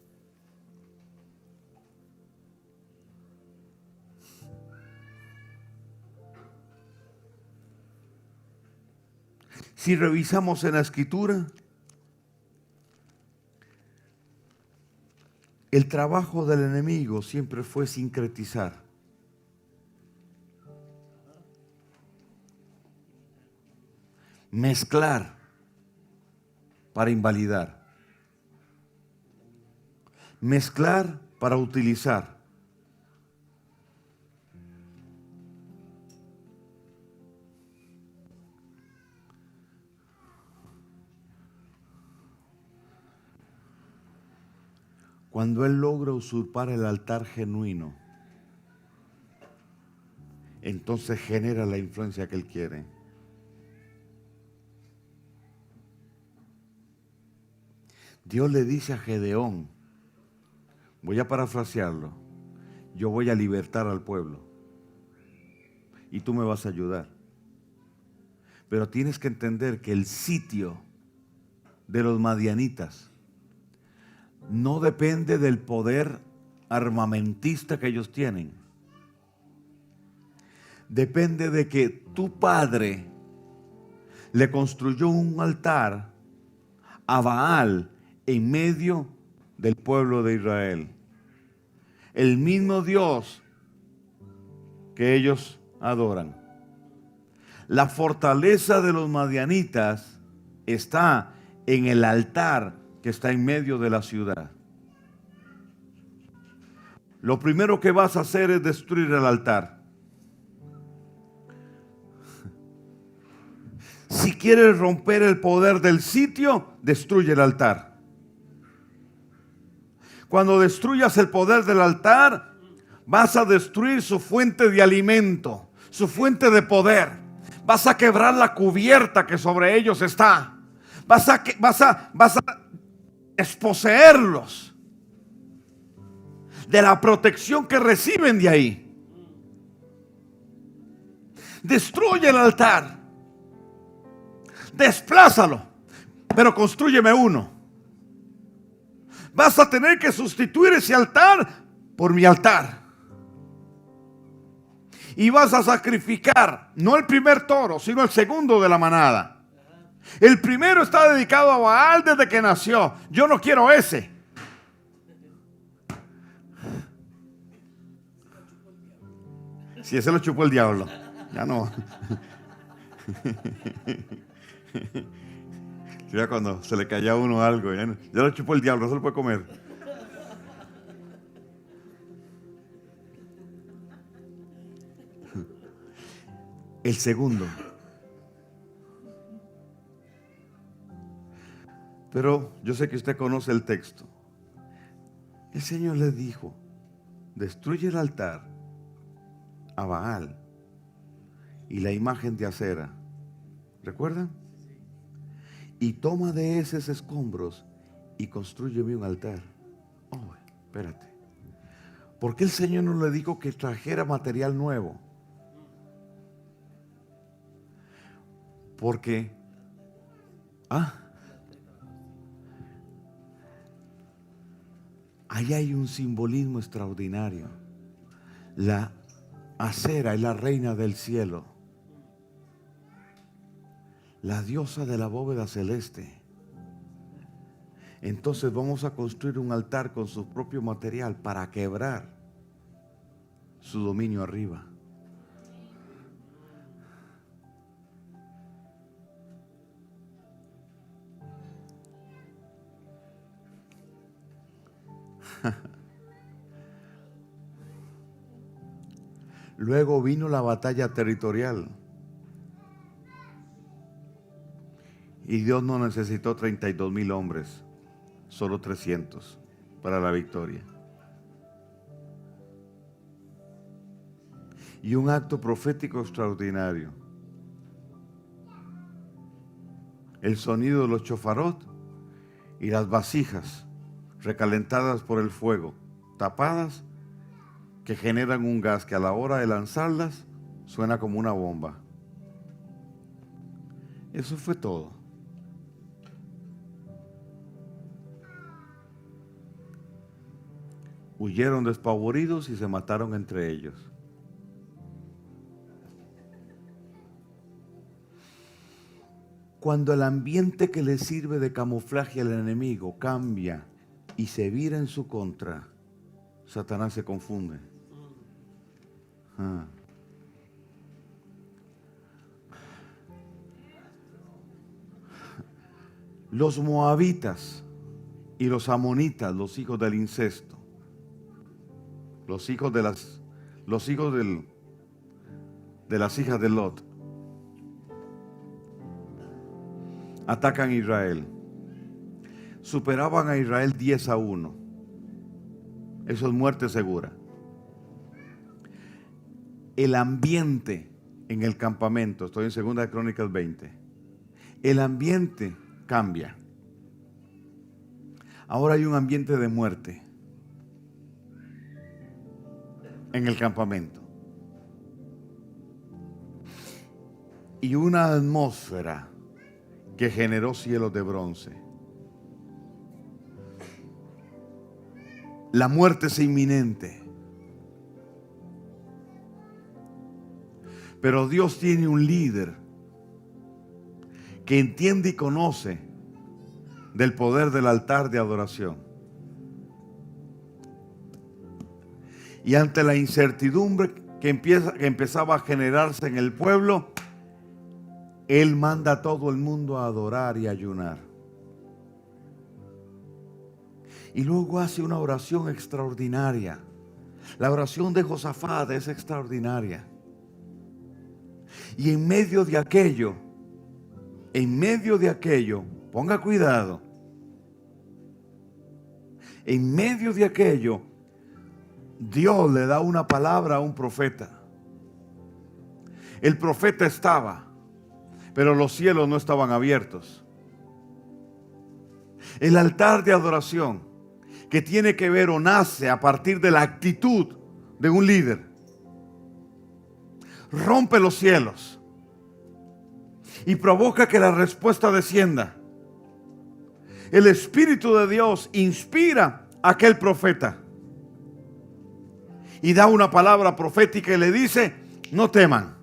[SPEAKER 1] Si revisamos en la Escritura, el trabajo del enemigo siempre fue sincretizar. Mezclar para invalidar. Mezclar para utilizar. Cuando él logra usurpar el altar genuino, entonces genera la influencia que él quiere. Dios le dice a Gedeón, voy a parafrasearlo, yo voy a libertar al pueblo y tú me vas a ayudar. Pero tienes que entender que el sitio de los madianitas no depende del poder armamentista que ellos tienen. Depende de que tu padre le construyó un altar a Baal en medio del pueblo de Israel. El mismo Dios que ellos adoran. La fortaleza de los madianitas está en el altar que está en medio de la ciudad. Lo primero que vas a hacer es destruir el altar. Si quieres romper el poder del sitio, destruye el altar. Cuando destruyas el poder del altar, vas a destruir su fuente de alimento, su fuente de poder. Vas a quebrar la cubierta que sobre ellos está. Vas a desposeerlos de la protección que reciben de ahí. Destruye el altar. Desplázalo, pero constrúyeme uno. Vas a tener que sustituir ese altar por mi altar. Y vas a sacrificar, no el primer toro, sino el segundo de la manada. El primero está dedicado a Baal desde que nació. Yo no quiero ese. Si ese lo chupó el diablo, ya no. Ya cuando se le caía a uno algo, ya lo chupó el diablo, no se lo puede comer. El segundo. Pero yo sé que usted conoce el texto. El Señor le dijo: destruye el altar a Baal y la imagen de acera. ¿Recuerdan? Y toma de esos escombros y constrúyeme un altar. Oh, espérate. ¿Por qué el Señor no le dijo que trajera material nuevo? Porque ahí hay un simbolismo extraordinario. La acera es la reina del cielo, la diosa de la bóveda celeste. Entonces vamos a construir un altar con su propio material para quebrar su dominio arriba. Luego vino la batalla territorial. Y Dios no necesitó 32,000 hombres, solo 300 para la victoria. Y un acto profético extraordinario. El sonido de los chofarot y las vasijas recalentadas por el fuego, tapadas, que generan un gas que a la hora de lanzarlas suena como una bomba. Eso fue todo. Huyeron despavoridos y se mataron entre ellos. Cuando el ambiente que le sirve de camuflaje al enemigo cambia y se vira en su contra, Satanás se confunde. Los moabitas y los amonitas, los hijos del incesto, los hijos de las hijas de Lot, atacan a Israel. Superaban a Israel 10-1. Eso es muerte segura. El ambiente en el campamento, estoy en 2 de Crónicas 20, el ambiente cambia. Ahora hay un ambiente de muerte en el campamento y una atmósfera que generó cielos de bronce. La muerte es inminente. Pero Dios tiene un líder que entiende y conoce del poder del altar de adoración. Y ante la incertidumbre que empezaba a generarse en el pueblo, Él manda a todo el mundo a adorar y ayunar. Y luego hace una oración extraordinaria. La oración de Josafat es extraordinaria. Y en medio de aquello, ponga cuidado, en medio de aquello, Dios le da una palabra a un profeta. El profeta estaba, pero los cielos no estaban abiertos. El altar de adoración, que tiene que ver o nace a partir de la actitud de un líder, rompe los cielos y provoca que la respuesta descienda. El Espíritu de Dios inspira a aquel profeta y da una palabra profética y le dice: no teman.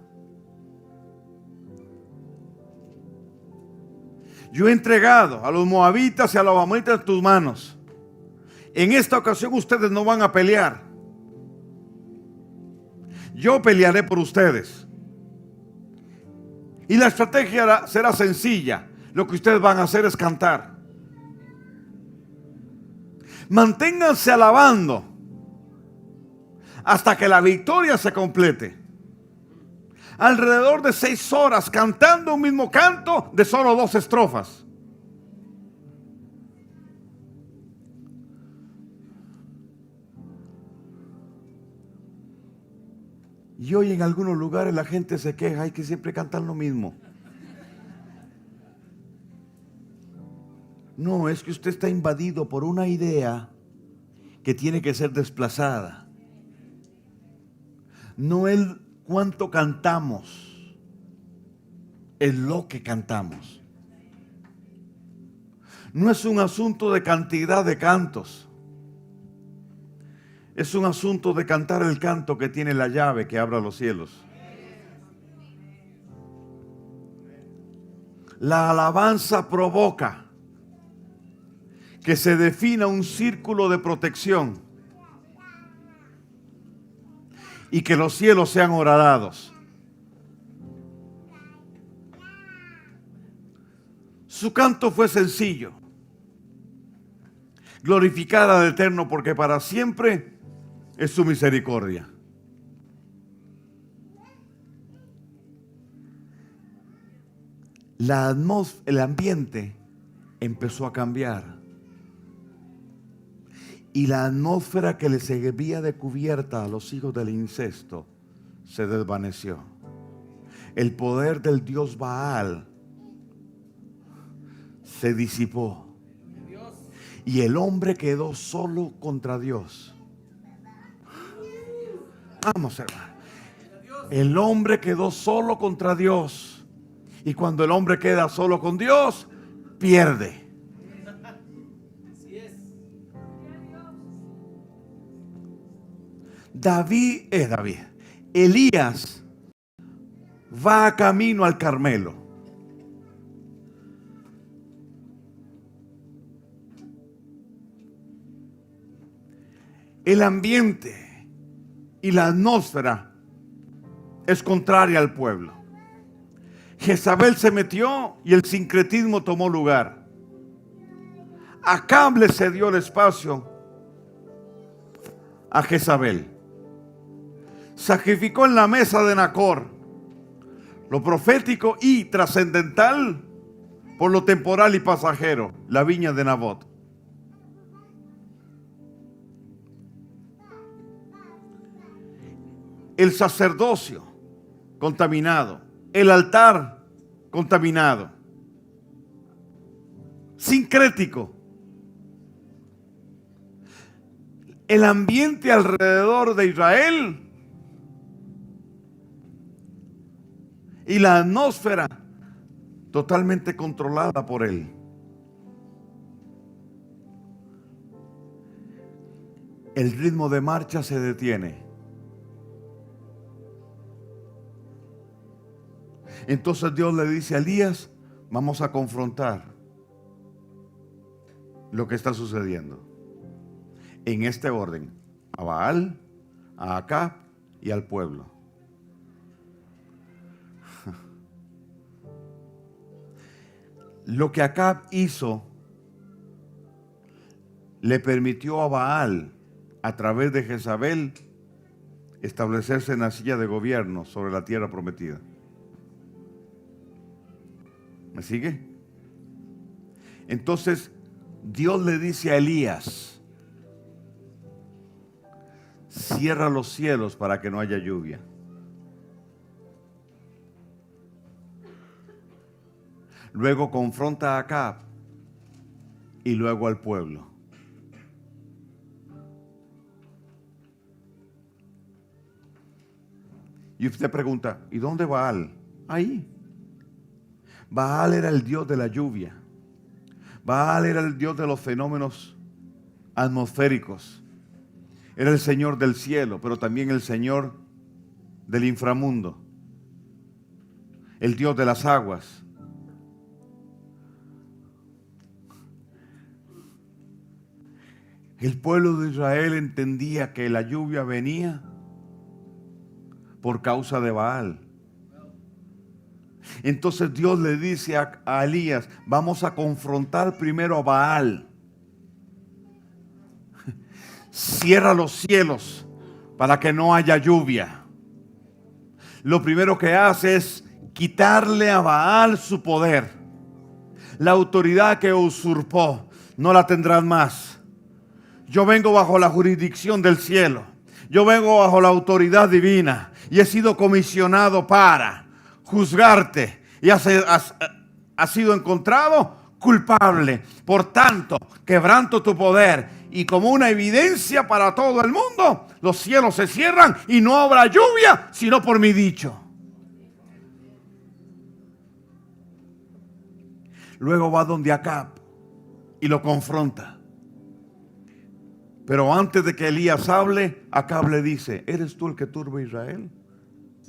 [SPEAKER 1] Yo he entregado a los moabitas y a los amonitas en tus manos. En esta ocasión ustedes no van a pelear. Yo pelearé por ustedes. Y la estrategia será sencilla. Lo que ustedes van a hacer es cantar. Manténganse alabando hasta que la victoria se complete. Alrededor de 6 horas cantando un mismo canto de solo 2 estrofas. Y hoy en algunos lugares la gente se queja, hay que siempre cantar lo mismo. No, es que usted está invadido por una idea que tiene que ser desplazada. No es cuánto cantamos, es lo que cantamos. No es un asunto de cantidad de cantos. Es un asunto de cantar el canto que tiene la llave que abra los cielos. La alabanza provoca que se defina un círculo de protección y que los cielos sean horadados. Su canto fue sencillo: glorificar al Eterno, porque para siempre es su misericordia. El ambiente empezó a cambiar. Y la atmósfera que les servía de cubierta a los hijos del incesto se desvaneció. El poder del dios Baal se disipó. Y el hombre quedó solo contra Dios. Vamos, hermano. El hombre quedó solo contra Dios. Y cuando el hombre queda solo con Dios, pierde. David. Elías va camino al Carmelo. El ambiente y la atmósfera es contraria al pueblo. Jezabel se metió y el sincretismo tomó lugar. Acab le cedió el espacio a Jezabel. Sacrificó en la mesa de Nacor lo profético y trascendental por lo temporal y pasajero, la viña de Nabot. El sacerdocio contaminado, el altar contaminado, sincrético. El ambiente alrededor de Israel y la atmósfera totalmente controlada por él. El ritmo de marcha se detiene. Entonces Dios le dice a Elías: vamos a confrontar lo que está sucediendo. En este orden: a Baal, a Acab y al pueblo. Lo que Acab hizo le permitió a Baal, a través de Jezabel, establecerse en la silla de gobierno sobre la tierra prometida. ¿Me sigue? Entonces Dios le dice a Elías: cierra los cielos para que no haya lluvia. Luego confronta a Acab y luego al pueblo. Y usted pregunta: ¿y dónde Baal? Ahí. Baal era el dios de la lluvia. Baal era el dios de los fenómenos atmosféricos. Era el señor del cielo, pero también el señor del inframundo. El dios de las aguas. El pueblo de Israel entendía que la lluvia venía por causa de Baal. Entonces Dios le dice a Elías: vamos a confrontar primero a Baal. Cierra los cielos para que no haya lluvia. Lo primero que hace es quitarle a Baal su poder. La autoridad que usurpó no la tendrán más. Yo vengo bajo la jurisdicción del cielo. Yo vengo bajo la autoridad divina y he sido comisionado para juzgarte, y has sido encontrado culpable. Por tanto, quebranto tu poder, y como una evidencia para todo el mundo, los cielos se cierran y no habrá lluvia sino por mi dicho. Luego va donde Acab y lo confronta. Pero antes de que Elías hable, Acab le dice: ¿eres tú el que turba a Israel?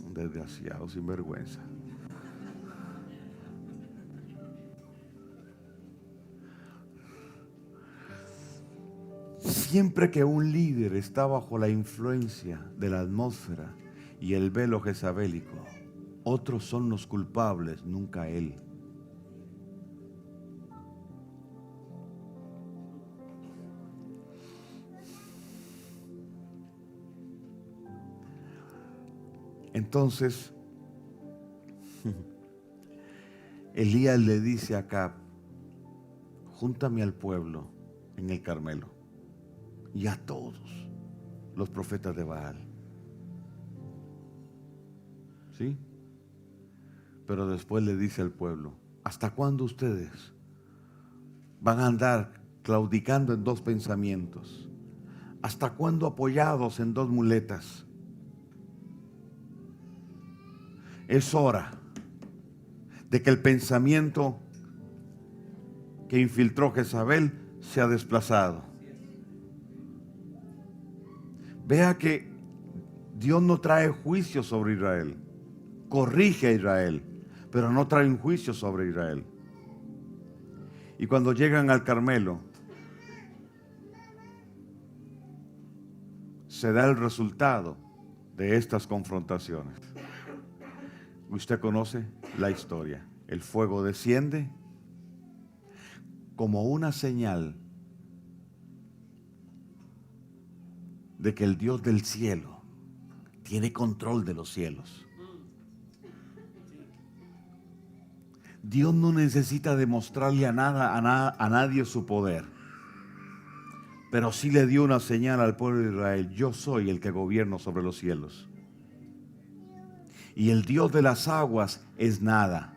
[SPEAKER 1] Un desgraciado sinvergüenza. Siempre que un líder está bajo la influencia de la atmósfera y el velo jezabélico, otros son los culpables, nunca él. Entonces, Elías le dice a Acab: júntame al pueblo en el Carmelo y a todos los profetas de Baal. ¿Sí? Pero después le dice al pueblo: ¿hasta cuándo ustedes van a andar claudicando en dos pensamientos? ¿Hasta cuándo apoyados en dos muletas? Es hora de que el pensamiento que infiltró Jezabel sea desplazado. Vea que Dios no trae juicio sobre Israel. Corrige a Israel, pero no trae un juicio sobre Israel. Y cuando llegan al Carmelo, se da el resultado de estas confrontaciones. Usted conoce la historia. El fuego desciende como una señal de que el Dios del cielo tiene control de los cielos. Dios no necesita demostrarle a nadie su poder, pero sí le dio una señal al pueblo de Israel: yo soy el que gobierno sobre los cielos. Y el Dios de las aguas es nada.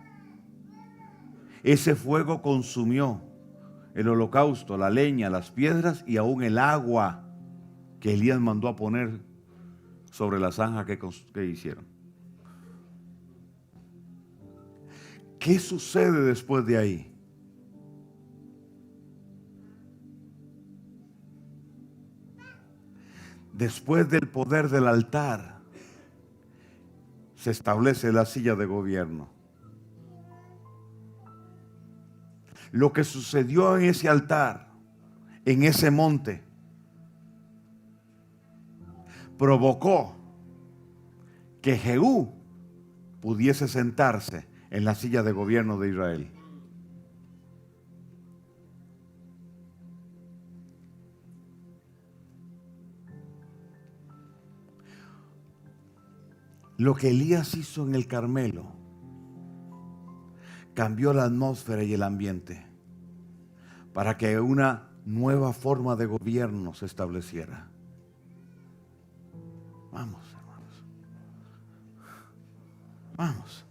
[SPEAKER 1] Ese fuego consumió el holocausto, la leña, las piedras y aún el agua que Elías mandó a poner sobre la zanja que hicieron. ¿Qué sucede después de ahí? Después del poder del altar, se establece la silla de gobierno. Lo que sucedió en ese altar, en ese monte, provocó que Jehú pudiese sentarse en la silla de gobierno de Israel. Lo que Elías hizo en el Carmelo cambió la atmósfera y el ambiente para que una nueva forma de gobierno se estableciera. Vamos, hermanos. Vamos.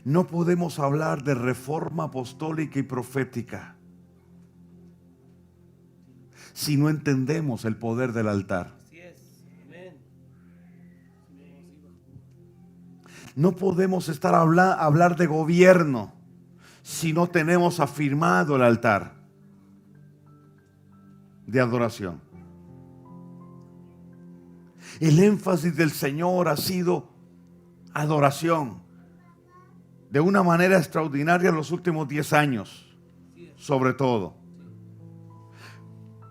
[SPEAKER 1] No podemos hablar de reforma apostólica y profética si no entendemos el poder del altar. No podemos hablar de gobierno si no tenemos afirmado el altar de adoración. El énfasis del Señor ha sido adoración de una manera extraordinaria en los últimos 10 años, sobre todo.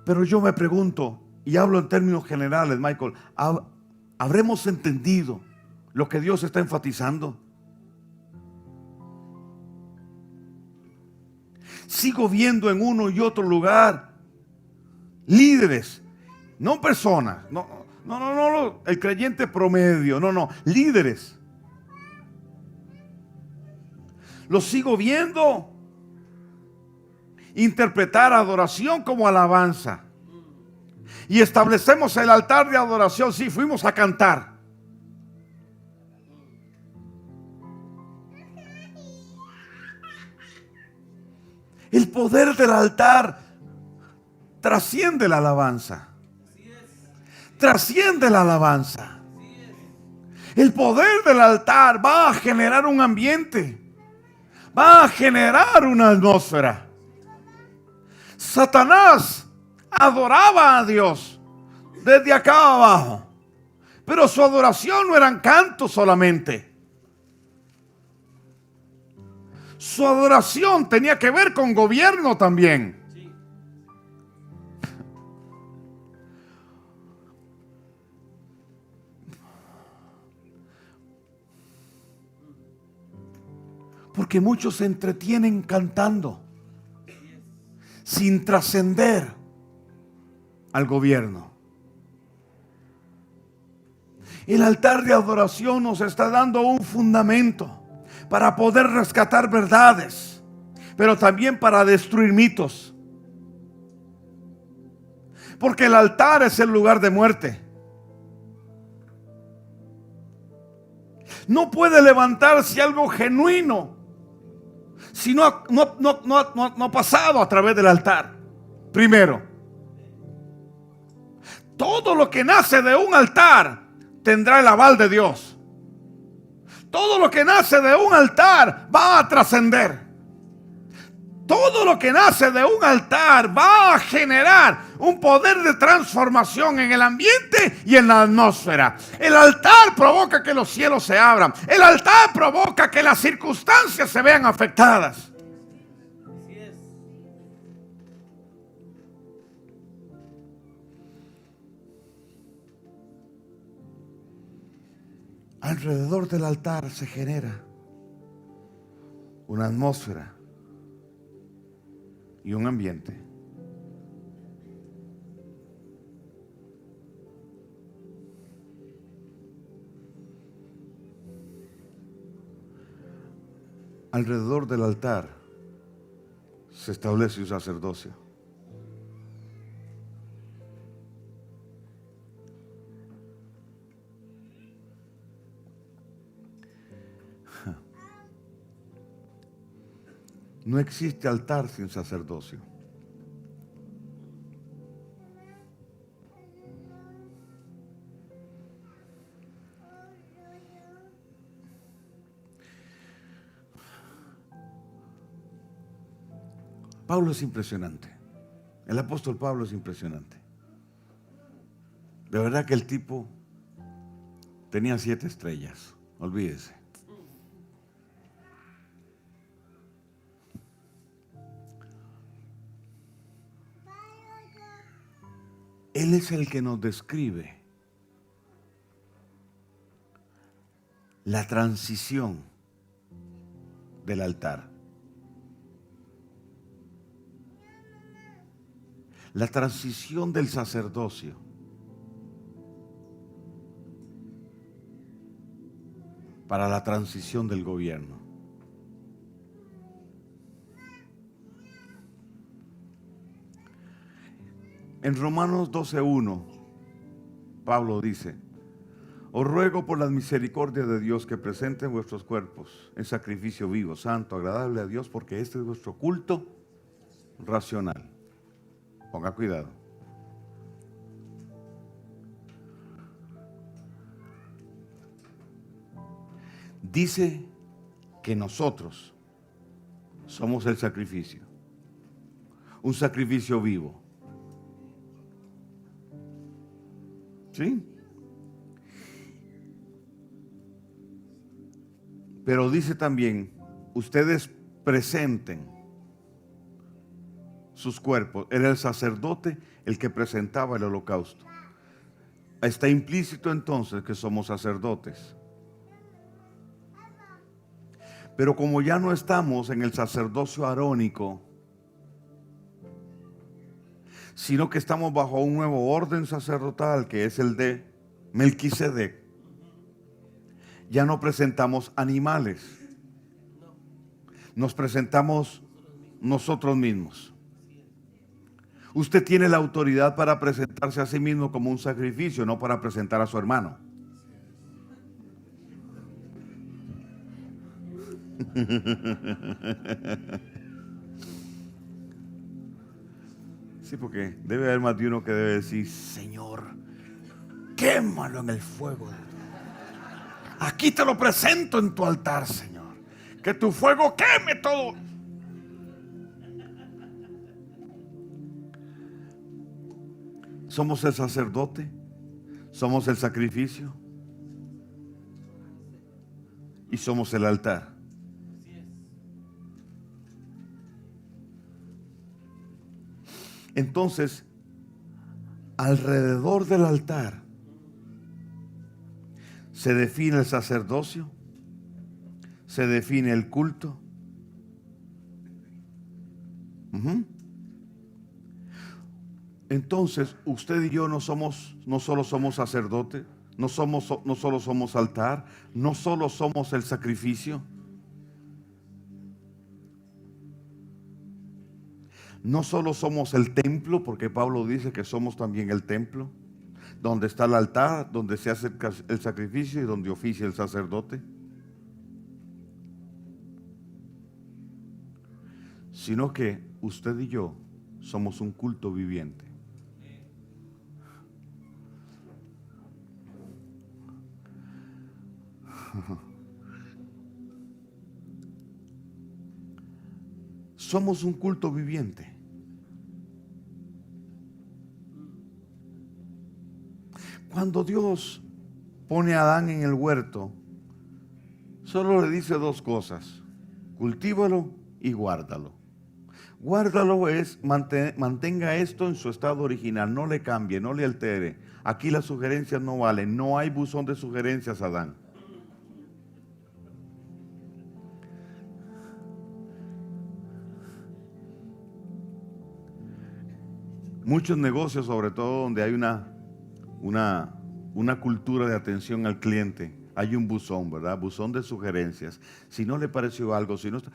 [SPEAKER 1] Pero yo me pregunto, y hablo en términos generales, Michael, ¿habremos entendido lo que Dios está enfatizando? Sigo viendo en uno y otro lugar líderes, no personas, no, el creyente promedio, no, líderes. Los sigo viendo interpretar adoración como alabanza. Y establecemos el altar de adoración. Sí, fuimos a cantar. El poder del altar trasciende la alabanza. Trasciende la alabanza. El poder del altar va a generar un ambiente. Va a generar una atmósfera. Satanás adoraba a Dios desde acá abajo, pero su adoración no eran cantos solamente. Su adoración tenía que ver con gobierno también. Porque muchos se entretienen cantando sin trascender al gobierno. El altar de adoración nos está dando un fundamento para poder rescatar verdades, pero también para destruir mitos. Porque el altar es el lugar de muerte. No puede levantarse algo genuino si no ha pasado a través del altar. Primero, todo lo que nace de un altar tendrá el aval de Dios. Todo lo que nace de un altar va a trascender. Todo lo que nace de un altar va a generar un poder de transformación en el ambiente y en la atmósfera. El altar provoca que los cielos se abran. El altar provoca que las circunstancias se vean afectadas. Así es. Alrededor del altar se genera una atmósfera y un ambiente. Alrededor del altar se establece un sacerdocio. No existe altar sin sacerdocio. Pablo es impresionante. El apóstol Pablo es impresionante. De verdad que el tipo tenía 7 estrellas. Olvídese. Él es el que nos describe la transición del altar. La transición del sacerdocio para la transición del gobierno. En Romanos 12:1, Pablo dice: os ruego por la misericordia de Dios que presenten vuestros cuerpos en sacrificio vivo, santo, agradable a Dios, porque este es vuestro culto racional. Ponga cuidado. Dice que nosotros somos el sacrificio, un sacrificio vivo. ¿Sí? Pero dice también, ustedes presenten sus cuerpos. Era el sacerdote el que presentaba el holocausto. Está implícito entonces que somos sacerdotes. Pero como ya no estamos en el sacerdocio arónico, sino que estamos bajo un nuevo orden sacerdotal, que es el de Melquisedec, ya no presentamos animales, nos presentamos nosotros mismos. Usted tiene la autoridad para presentarse a sí mismo como un sacrificio, no para presentar a su hermano. Sí, porque debe haber más de uno que debe decir: Señor, quémalo en el fuego. Aquí te lo presento en tu altar, Señor. Que tu fuego queme todo. Somos el sacerdote, somos el sacrificio y somos el altar. Entonces, alrededor del altar se define el sacerdocio, se define el culto. Entonces, usted y yo no solo somos sacerdotes, no solo somos altar, no solo somos el sacrificio, no solo somos el templo, porque Pablo dice que somos también el templo, donde está el altar, donde se hace el sacrificio y donde oficia el sacerdote, sino que usted y yo somos un culto viviente. Somos un culto viviente. Cuando Dios pone a Adán en el huerto, solo le dice dos cosas: cultívalo y guárdalo. Guárdalo es mantenga esto en su estado original, no le cambie, no le altere. Aquí las sugerencias no valen, no hay buzón de sugerencias, Adán. Muchos negocios, sobre todo donde hay una cultura de atención al cliente, hay un buzón, ¿verdad? Buzón de sugerencias. Si no le pareció algo, si no está...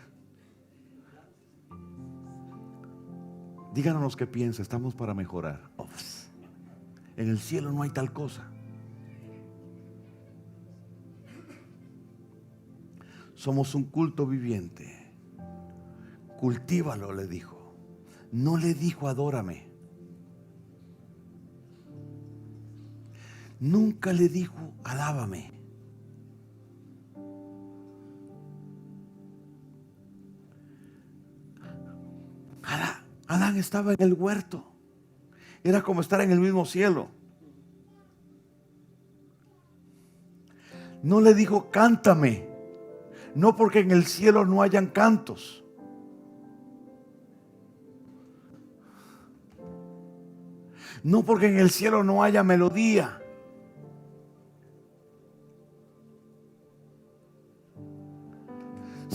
[SPEAKER 1] Díganos qué piensa, estamos para mejorar. En el cielo no hay tal cosa. Somos un culto viviente. Cultívalo, le dijo. No le dijo adórame. Nunca le dijo alábame. Adán estaba en el huerto. Era como estar en el mismo cielo. No le dijo cántame. No, porque en el cielo no hayan cantos. No, porque en el cielo no haya melodía.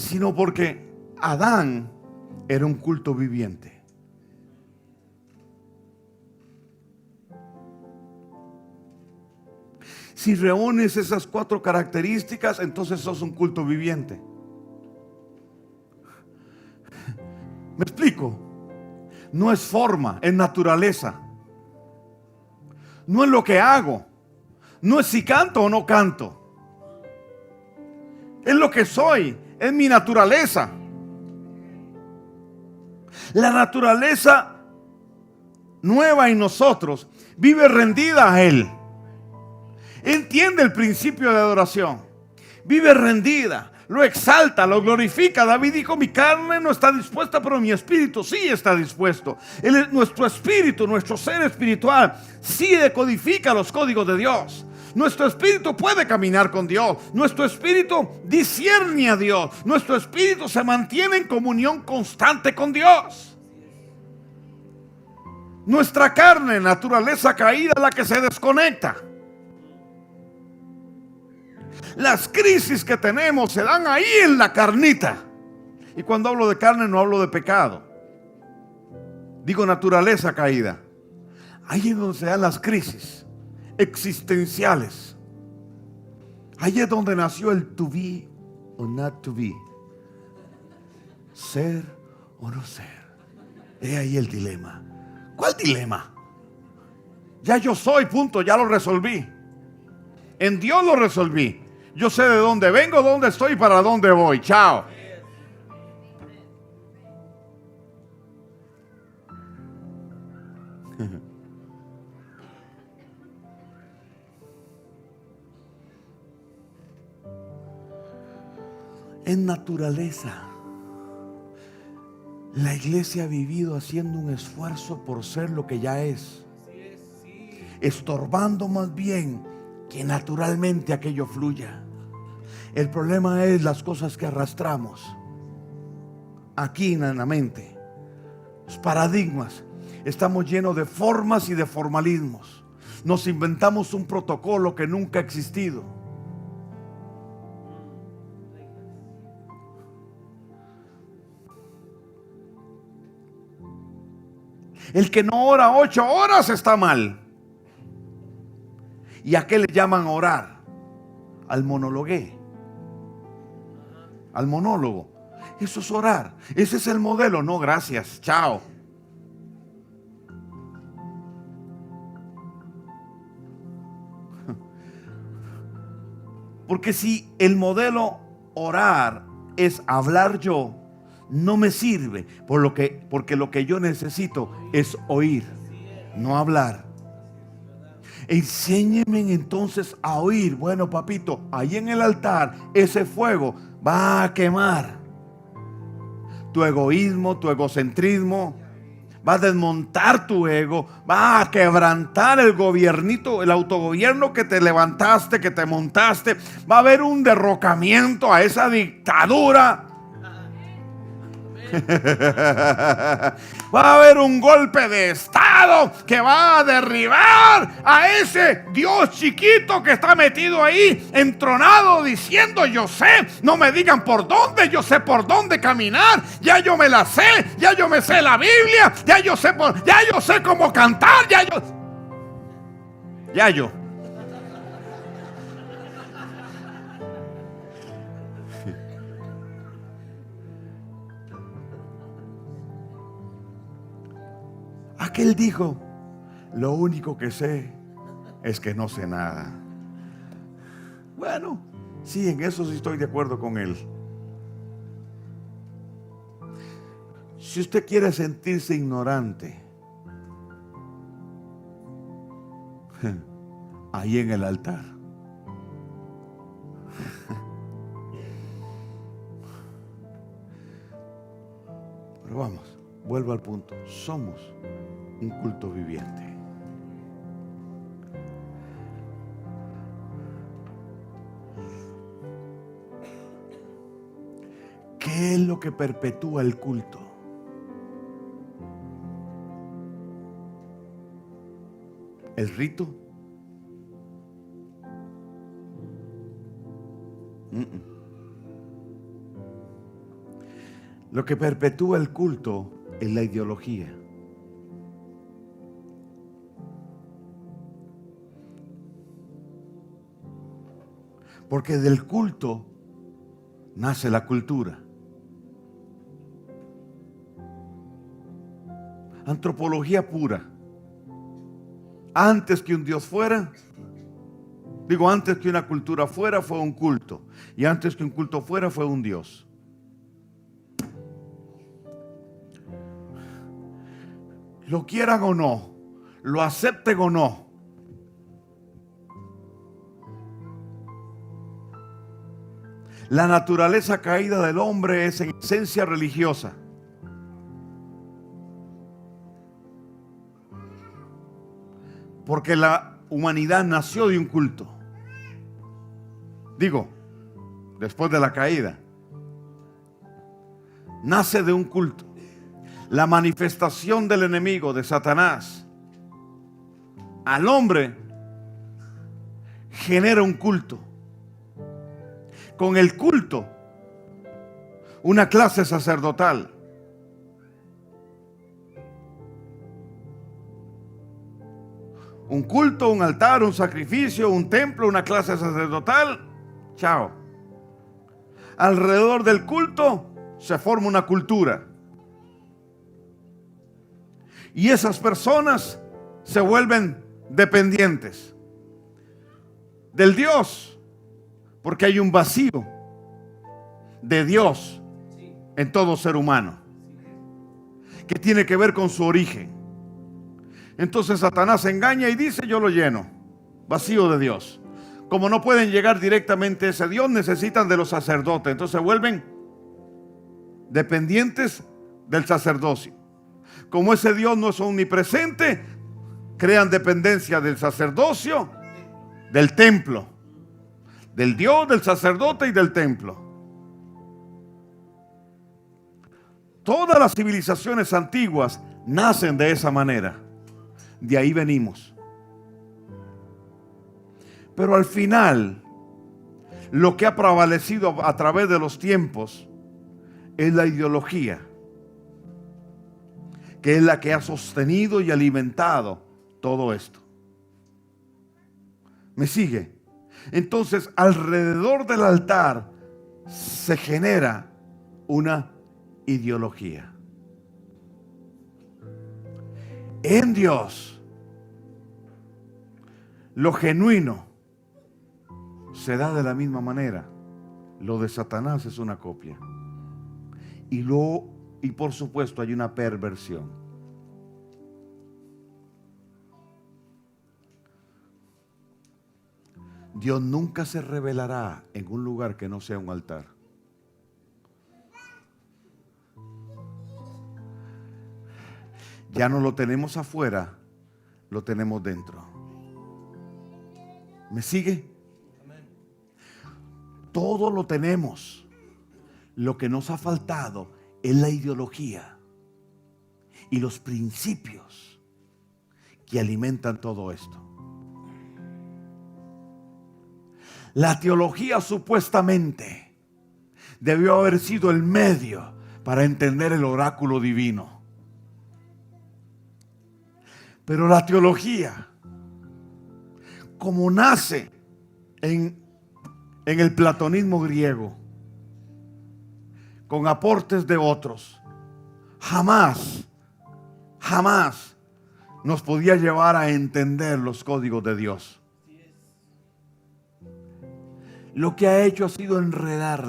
[SPEAKER 1] sino porque Adán era un culto viviente. Si reúnes esas 4 características, entonces sos un culto viviente. ¿Me explico? No es forma, es naturaleza. No es lo que hago. No es si canto o no canto. Es lo que soy, es mi naturaleza. La naturaleza nueva en nosotros vive rendida a Él. Entiende el principio de adoración. Vive rendida, lo exalta, lo glorifica. David dijo: mi carne no está dispuesta, pero mi espíritu sí está dispuesto. Nuestro espíritu, nuestro ser espiritual, sí decodifica los códigos de Dios. Nuestro espíritu puede caminar con Dios. Nuestro espíritu discierne a Dios. Nuestro espíritu se mantiene en comunión constante con Dios. Nuestra carne, naturaleza caída, es la que se desconecta. Las crisis que tenemos se dan ahí en la carnita. Y cuando hablo de carne no hablo de pecado. Digo naturaleza caída. Ahí es donde se dan las crisis existenciales. Ahí es donde nació el to be o not to be. Ser o no ser. He ahí el dilema. ¿Cuál dilema? Ya yo soy, punto, ya lo resolví. En Dios lo resolví. Yo sé de dónde vengo, dónde estoy y para dónde voy. Chao. En naturaleza, la iglesia ha vivido haciendo un esfuerzo por ser lo que ya es, estorbando más bien que naturalmente aquello fluya. El problema es las cosas que arrastramos aquí en la mente, los paradigmas. Estamos llenos de formas y de formalismos. Nos inventamos un protocolo que nunca ha existido. El que no ora 8 horas está mal. ¿Y a qué le llaman orar? Al monologué, al monólogo. Eso es orar. Ese es el modelo. No, gracias, chao. Porque si el modelo orar es hablar yo, no me sirve, porque lo que yo necesito es oír, no hablar. Enséñeme entonces a oír. Bueno, papito, ahí en el altar ese fuego va a quemar tu egoísmo, tu egocentrismo. Va a desmontar tu ego. Va a quebrantar el gobiernito, el autogobierno que te levantaste, que te montaste. Va a haber un derrocamiento a esa dictadura. Va a haber un golpe de estado que va a derribar a ese Dios chiquito que está metido ahí, entronado, diciendo: yo sé, no me digan por dónde, yo sé por dónde caminar, ya yo me la sé, ya yo me sé la Biblia, ya yo sé cómo cantar, ya yo. Aquel dijo: lo único que sé es que no sé nada. Bueno, sí, en eso sí estoy de acuerdo con él. Si usted quiere sentirse ignorante, ahí en el altar. Pero vamos, vuelvo al punto. Somos un culto viviente. ¿Qué es lo que perpetúa el culto? ¿El rito? Lo que perpetúa el culto es la ideología. Porque del culto nace la cultura. Antropología pura. Antes que un Dios fuera, antes que una cultura fuera, fue un culto. Y antes que un culto fuera, fue un Dios. Lo quieran o no, lo acepten o no, la naturaleza caída del hombre es en esencia religiosa. Porque la humanidad nació de un culto. Después de la caída, nace de un culto. La manifestación del enemigo, de Satanás, al hombre genera un culto. Con el culto, una clase sacerdotal. Un culto, un altar, un sacrificio, un templo, una clase sacerdotal. Chao. Alrededor del culto se forma una cultura. Y esas personas se vuelven dependientes del Dios. Porque hay un vacío de Dios en todo ser humano que tiene que ver con su origen. Entonces Satanás engaña y dice: yo lo lleno. Vacío de Dios. Como no pueden llegar directamente a ese Dios, necesitan de los sacerdotes. Entonces se vuelven dependientes del sacerdocio. Como ese Dios no es omnipresente, crean dependencia del sacerdocio, del templo. Del Dios, del sacerdote y del templo. Todas las civilizaciones antiguas nacen de esa manera. De ahí venimos. Pero al final, lo que ha prevalecido a través de los tiempos es la ideología, que es la que ha sostenido y alimentado todo esto. ¿Me sigue? Entonces, alrededor del altar se genera una ideología. En Dios, lo genuino se da de la misma manera. Lo de Satanás es una copia. Y por supuesto hay una perversión. Dios nunca se revelará en un lugar que no sea un altar. Ya no lo tenemos afuera, lo tenemos dentro. ¿Me sigue? Todo lo tenemos. Lo que nos ha faltado es la ideología y los principios que alimentan todo esto. La teología supuestamente debió haber sido el medio para entender el oráculo divino. Pero la teología, como nace en el platonismo griego, con aportes de otros, jamás nos podía llevar a entender los códigos de Dios. Lo que ha hecho ha sido enredar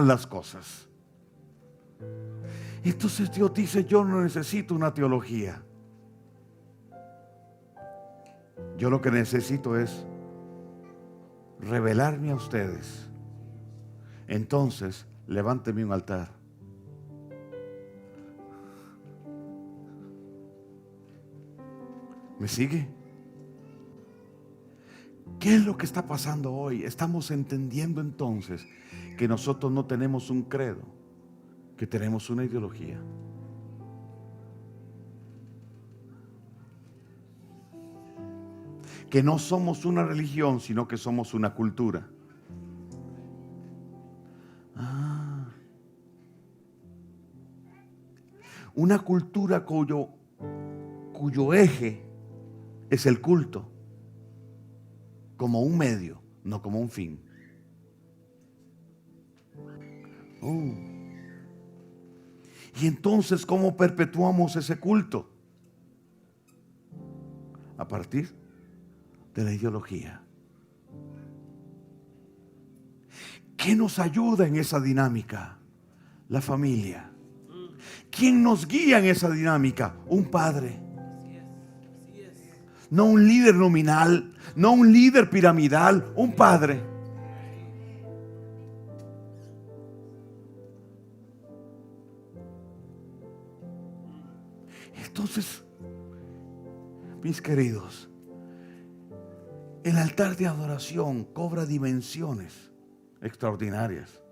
[SPEAKER 1] las cosas. Entonces Dios dice: yo no necesito una teología. Yo lo que necesito es revelarme a ustedes. Entonces, levánteme un altar. ¿Me sigue? ¿Qué es lo que está pasando hoy? Estamos entendiendo entonces que nosotros no tenemos un credo, que tenemos una ideología. Que no somos una religión, sino que somos una cultura. Una cultura cuyo eje es el culto, como un medio, no como un fin. Y entonces, ¿cómo perpetuamos ese culto? A partir de la ideología. ¿Qué nos ayuda en esa dinámica? La familia. ¿Quién nos guía en esa dinámica? Un padre. No un líder nominal, no un líder piramidal, un padre. Entonces, mis queridos, el altar de adoración cobra dimensiones extraordinarias.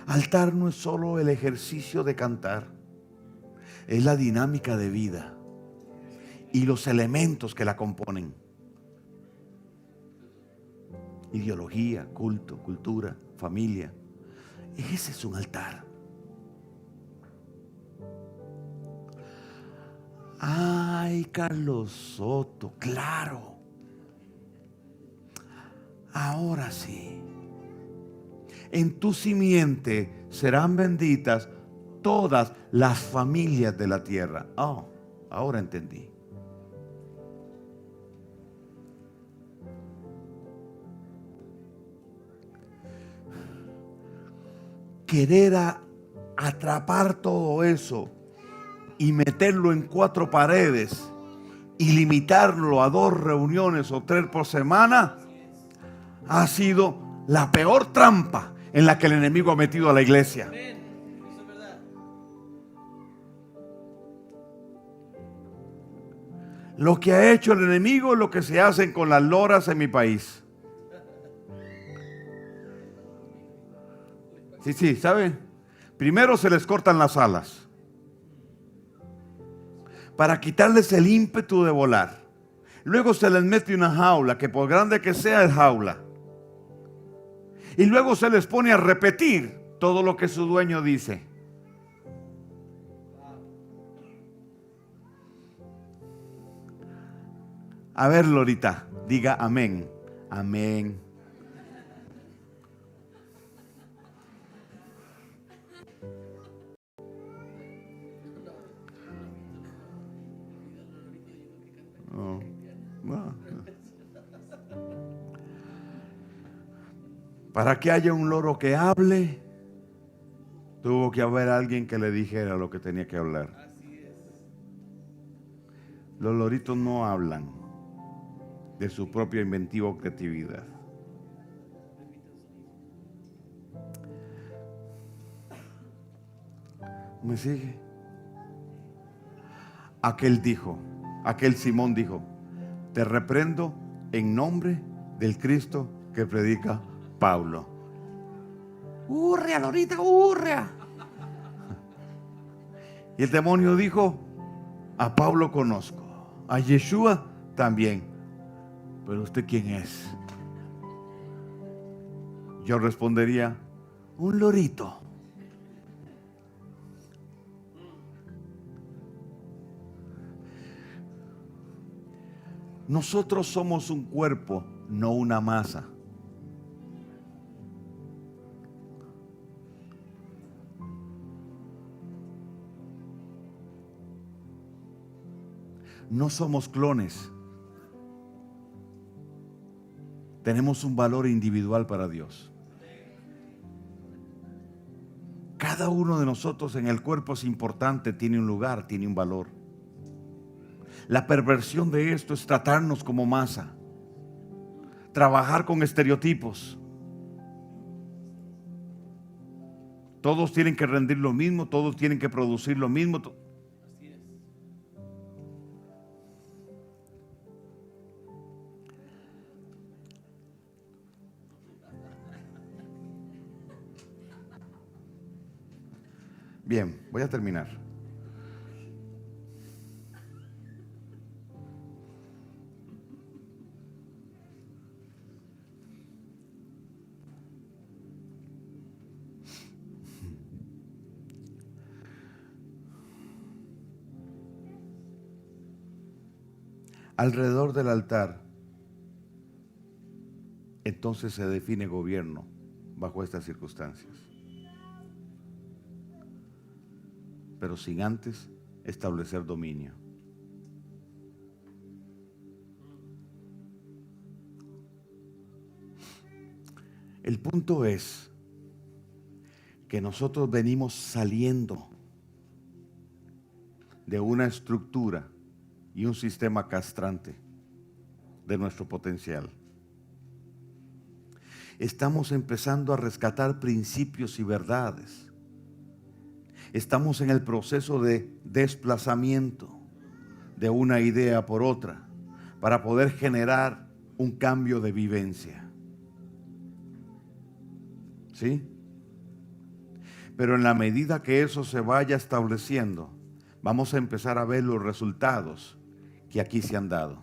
[SPEAKER 1] Altar no es solo el ejercicio de cantar, es la dinámica de vida y los elementos que la componen. Ideología, culto, cultura, familia. Ese es un altar. Ay, Carlos Soto, claro. Ahora sí. En tu simiente serán benditas todas las familias de la tierra. Oh, ahora entendí. Querer atrapar todo eso y meterlo en 4 paredes y limitarlo a 2 reuniones o 3 por semana ha sido la peor trampa en la que el enemigo ha metido a la iglesia. Lo que ha hecho el enemigo es lo que se hacen con las loras en mi país. Sí, ¿saben? Primero se les cortan las alas para quitarles el ímpetu de volar. Luego se les mete una jaula, que por grande que sea es jaula. Y luego se les pone a repetir todo lo que su dueño dice. A ver, Lorita, diga amén. Amén. No. Para que haya un loro que hable, tuvo que haber alguien que le dijera lo que tenía que hablar. Los loritos no hablan de su propia inventiva o creatividad. ¿Me sigue? Aquel Simón dijo, te reprendo en nombre del Cristo que predica Pablo. ¡Hurria, Lorita, hurria! Y el demonio dijo, a Pablo conozco, a Yeshua también, pero ¿usted quién es? Yo respondería, un lorito. Nosotros somos un cuerpo, no una masa. No somos clones. Tenemos un valor individual para Dios. Cada uno de nosotros en el cuerpo es importante, tiene un lugar, tiene un valor. La perversión de esto es tratarnos como masa, trabajar con estereotipos. Todos tienen que rendir lo mismo, todos tienen que producir lo mismo. Bien, voy a terminar. alrededor del altar, entonces se define gobierno bajo estas circunstancias. Pero sin antes establecer dominio. El punto es que nosotros venimos saliendo de una estructura y un sistema castrante de nuestro potencial. Estamos empezando a rescatar principios y verdades. Estamos en el proceso de desplazamiento de una idea por otra para poder generar un cambio de vivencia. ¿Sí? Pero en la medida que eso se vaya estableciendo, vamos a empezar a ver los resultados que aquí se han dado.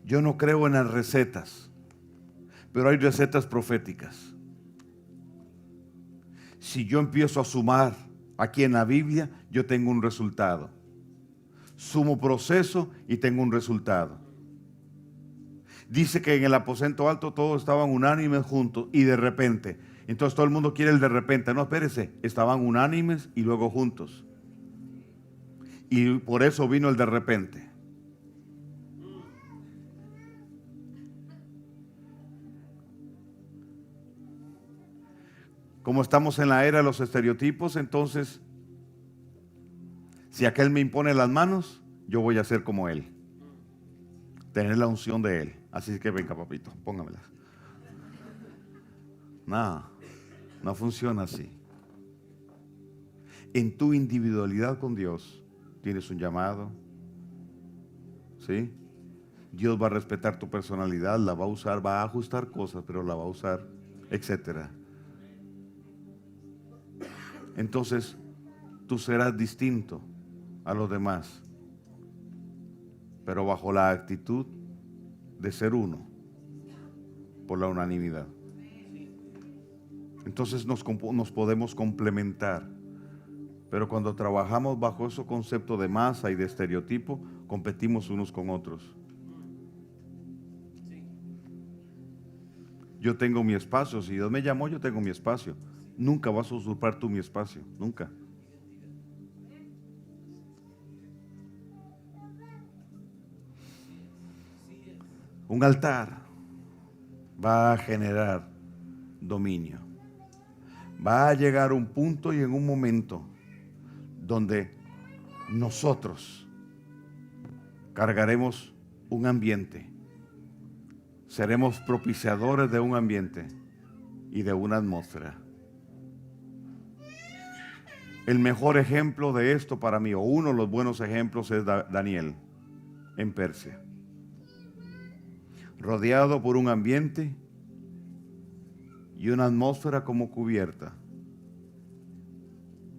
[SPEAKER 1] Yo no creo en las recetas, pero hay recetas proféticas. Si yo empiezo a sumar aquí en la Biblia, yo tengo un resultado. Sumo proceso y tengo un resultado. Dice que en el aposento alto todos estaban unánimes juntos y de repente. Entonces todo el mundo quiere el de repente. No, espérese, estaban unánimes y luego juntos. Y por eso vino el de repente. Como estamos en la era de los estereotipos, entonces, si aquel me impone las manos, yo voy a ser como él. Tener la unción de él. Así que venga, papito, póngamelas. No funciona así. En tu individualidad con Dios, tienes un llamado. ¿Sí? Dios va a respetar tu personalidad, la va a usar, va a ajustar cosas, pero la va a usar, etcétera. Entonces, tú serás distinto a los demás, pero bajo la actitud de ser uno, por la unanimidad. Entonces nos podemos complementar, pero cuando trabajamos bajo ese concepto de masa y de estereotipo, competimos unos con otros. Yo tengo mi espacio, si Dios me llamó, yo tengo mi espacio. Nunca vas a usurpar tú mi espacio, nunca. Un altar va a generar dominio. Va a llegar un punto y en un momento donde nosotros cargaremos un ambiente. Seremos propiciadores de un ambiente y de una atmósfera. El mejor ejemplo de esto para mí, o uno de los buenos ejemplos, es Daniel en Persia. Rodeado por un ambiente y una atmósfera como cubierta,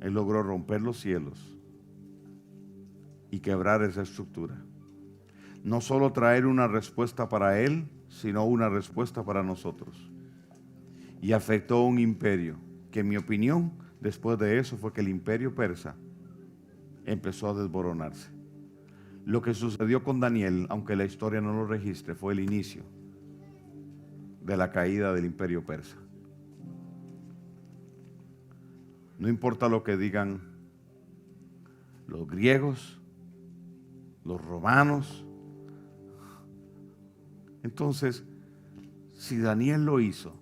[SPEAKER 1] él logró romper los cielos y quebrar esa estructura. No solo traer una respuesta para él, sino una respuesta para nosotros. Y afectó a un imperio que, en mi opinión, después de eso fue que el imperio persa empezó a desmoronarse. Lo que sucedió con Daniel, aunque la historia no lo registre, fue el inicio de la caída del imperio persa. No importa lo que digan los griegos, los romanos. Entonces, si Daniel lo hizo,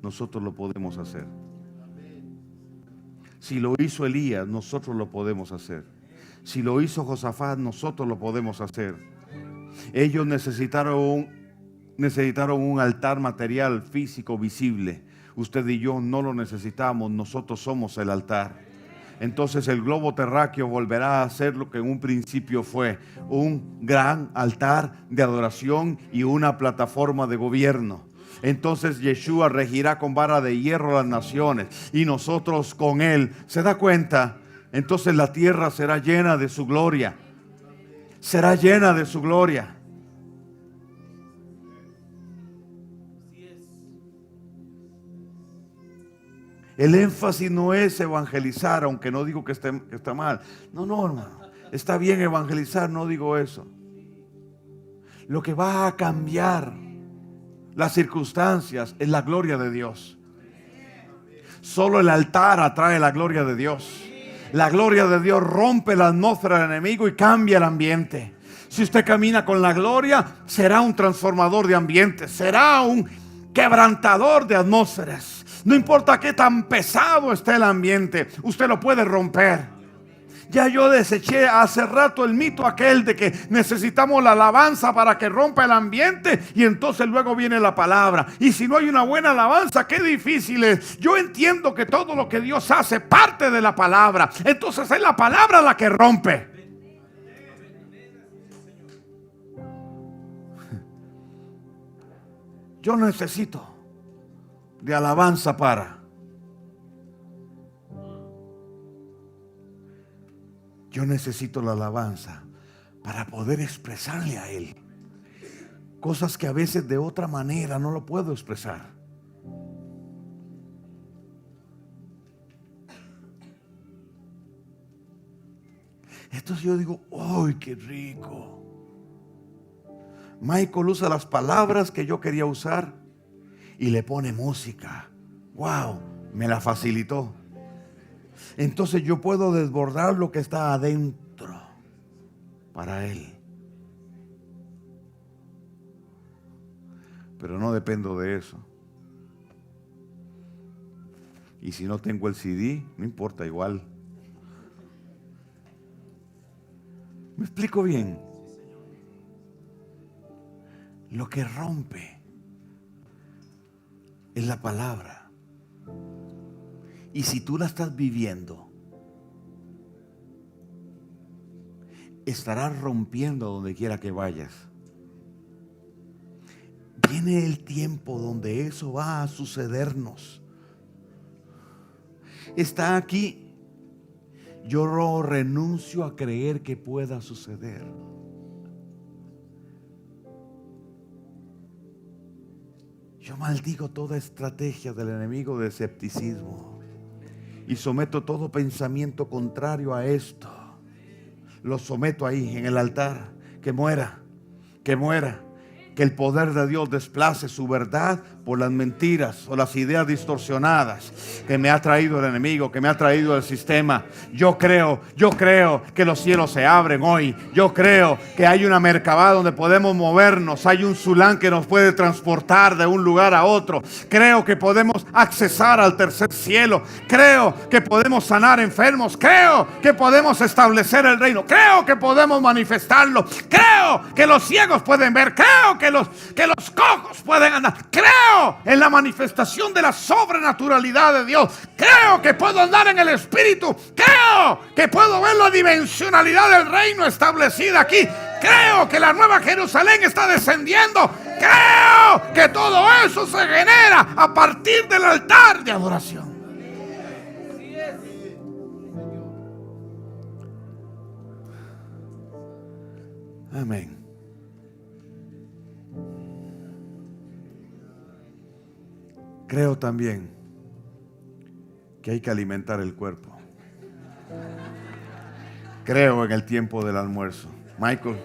[SPEAKER 1] nosotros lo podemos hacer. Si lo hizo Elías, nosotros lo podemos hacer. Si lo hizo Josafat, nosotros lo podemos hacer. Ellos necesitaron un altar material, físico, visible. Usted y yo no lo necesitamos, nosotros somos el altar. Entonces el globo terráqueo volverá a ser lo que en un principio fue: un gran altar de adoración y una plataforma de gobierno. Entonces Yeshua regirá con vara de hierro las naciones y nosotros con él. ¿Se da cuenta? Entonces la tierra será llena de su gloria. Será llena de su gloria. El énfasis no es evangelizar, aunque no digo que está mal. No, hermano. Está bien evangelizar, no digo eso. Lo que va a cambiar las circunstancias es la gloria de Dios. Solo el altar atrae la gloria de Dios. La gloria de Dios rompe la atmósfera del enemigo y cambia el ambiente. Si usted camina con la gloria, será un transformador de ambientes, será un quebrantador de atmósferas. No importa qué tan pesado esté el ambiente, usted lo puede romper. Ya yo deseché hace rato el mito aquel de que necesitamos la alabanza para que rompa el ambiente y entonces luego viene la palabra. Y si no hay una buena alabanza, qué difícil es. Yo entiendo que todo lo que Dios hace parte de la palabra. Entonces es la palabra la que rompe. Yo necesito de alabanza para. Yo necesito la alabanza para poder expresarle a Él cosas que a veces de otra manera no lo puedo expresar. Entonces yo digo, ¡ay, qué rico! Michael usa las palabras que yo quería usar y le pone música. ¡Wow! Me la facilitó. Entonces yo puedo desbordar lo que está adentro para Él. Pero no dependo de eso. Y si no tengo el CD, no importa, igual. ¿Me explico bien? Lo que rompe es la palabra. Y si tú la estás viviendo, estarás rompiendo donde quiera que vayas. Viene el tiempo donde eso va a sucedernos. Está aquí. Yo renuncio a creer que pueda suceder. Yo maldigo toda estrategia del enemigo de escepticismo y someto todo pensamiento contrario a esto. Lo someto ahí en el altar. Que muera, que muera. Que el poder de Dios desplace su verdad por las mentiras o las ideas distorsionadas que me ha traído el enemigo, que me ha traído el sistema. Yo creo que los cielos se abren hoy. Yo creo que hay una Merkabah donde podemos movernos. Hay un Zulán que nos puede transportar de un lugar a otro. Creo que podemos accesar al tercer cielo. Creo que podemos sanar enfermos. Creo que podemos establecer el reino. Creo que podemos manifestarlo. Creo que los ciegos pueden ver. Creo que los cojos pueden andar. Creo en la manifestación de la sobrenaturalidad de Dios. Creo que puedo andar en el Espíritu. Creo que puedo ver la dimensionalidad del reino establecida aquí. Creo que la nueva Jerusalén está descendiendo. Creo que todo eso se genera a partir del altar de adoración. Amén. Creo también que hay que alimentar el cuerpo. Creo en el tiempo del almuerzo. Michael.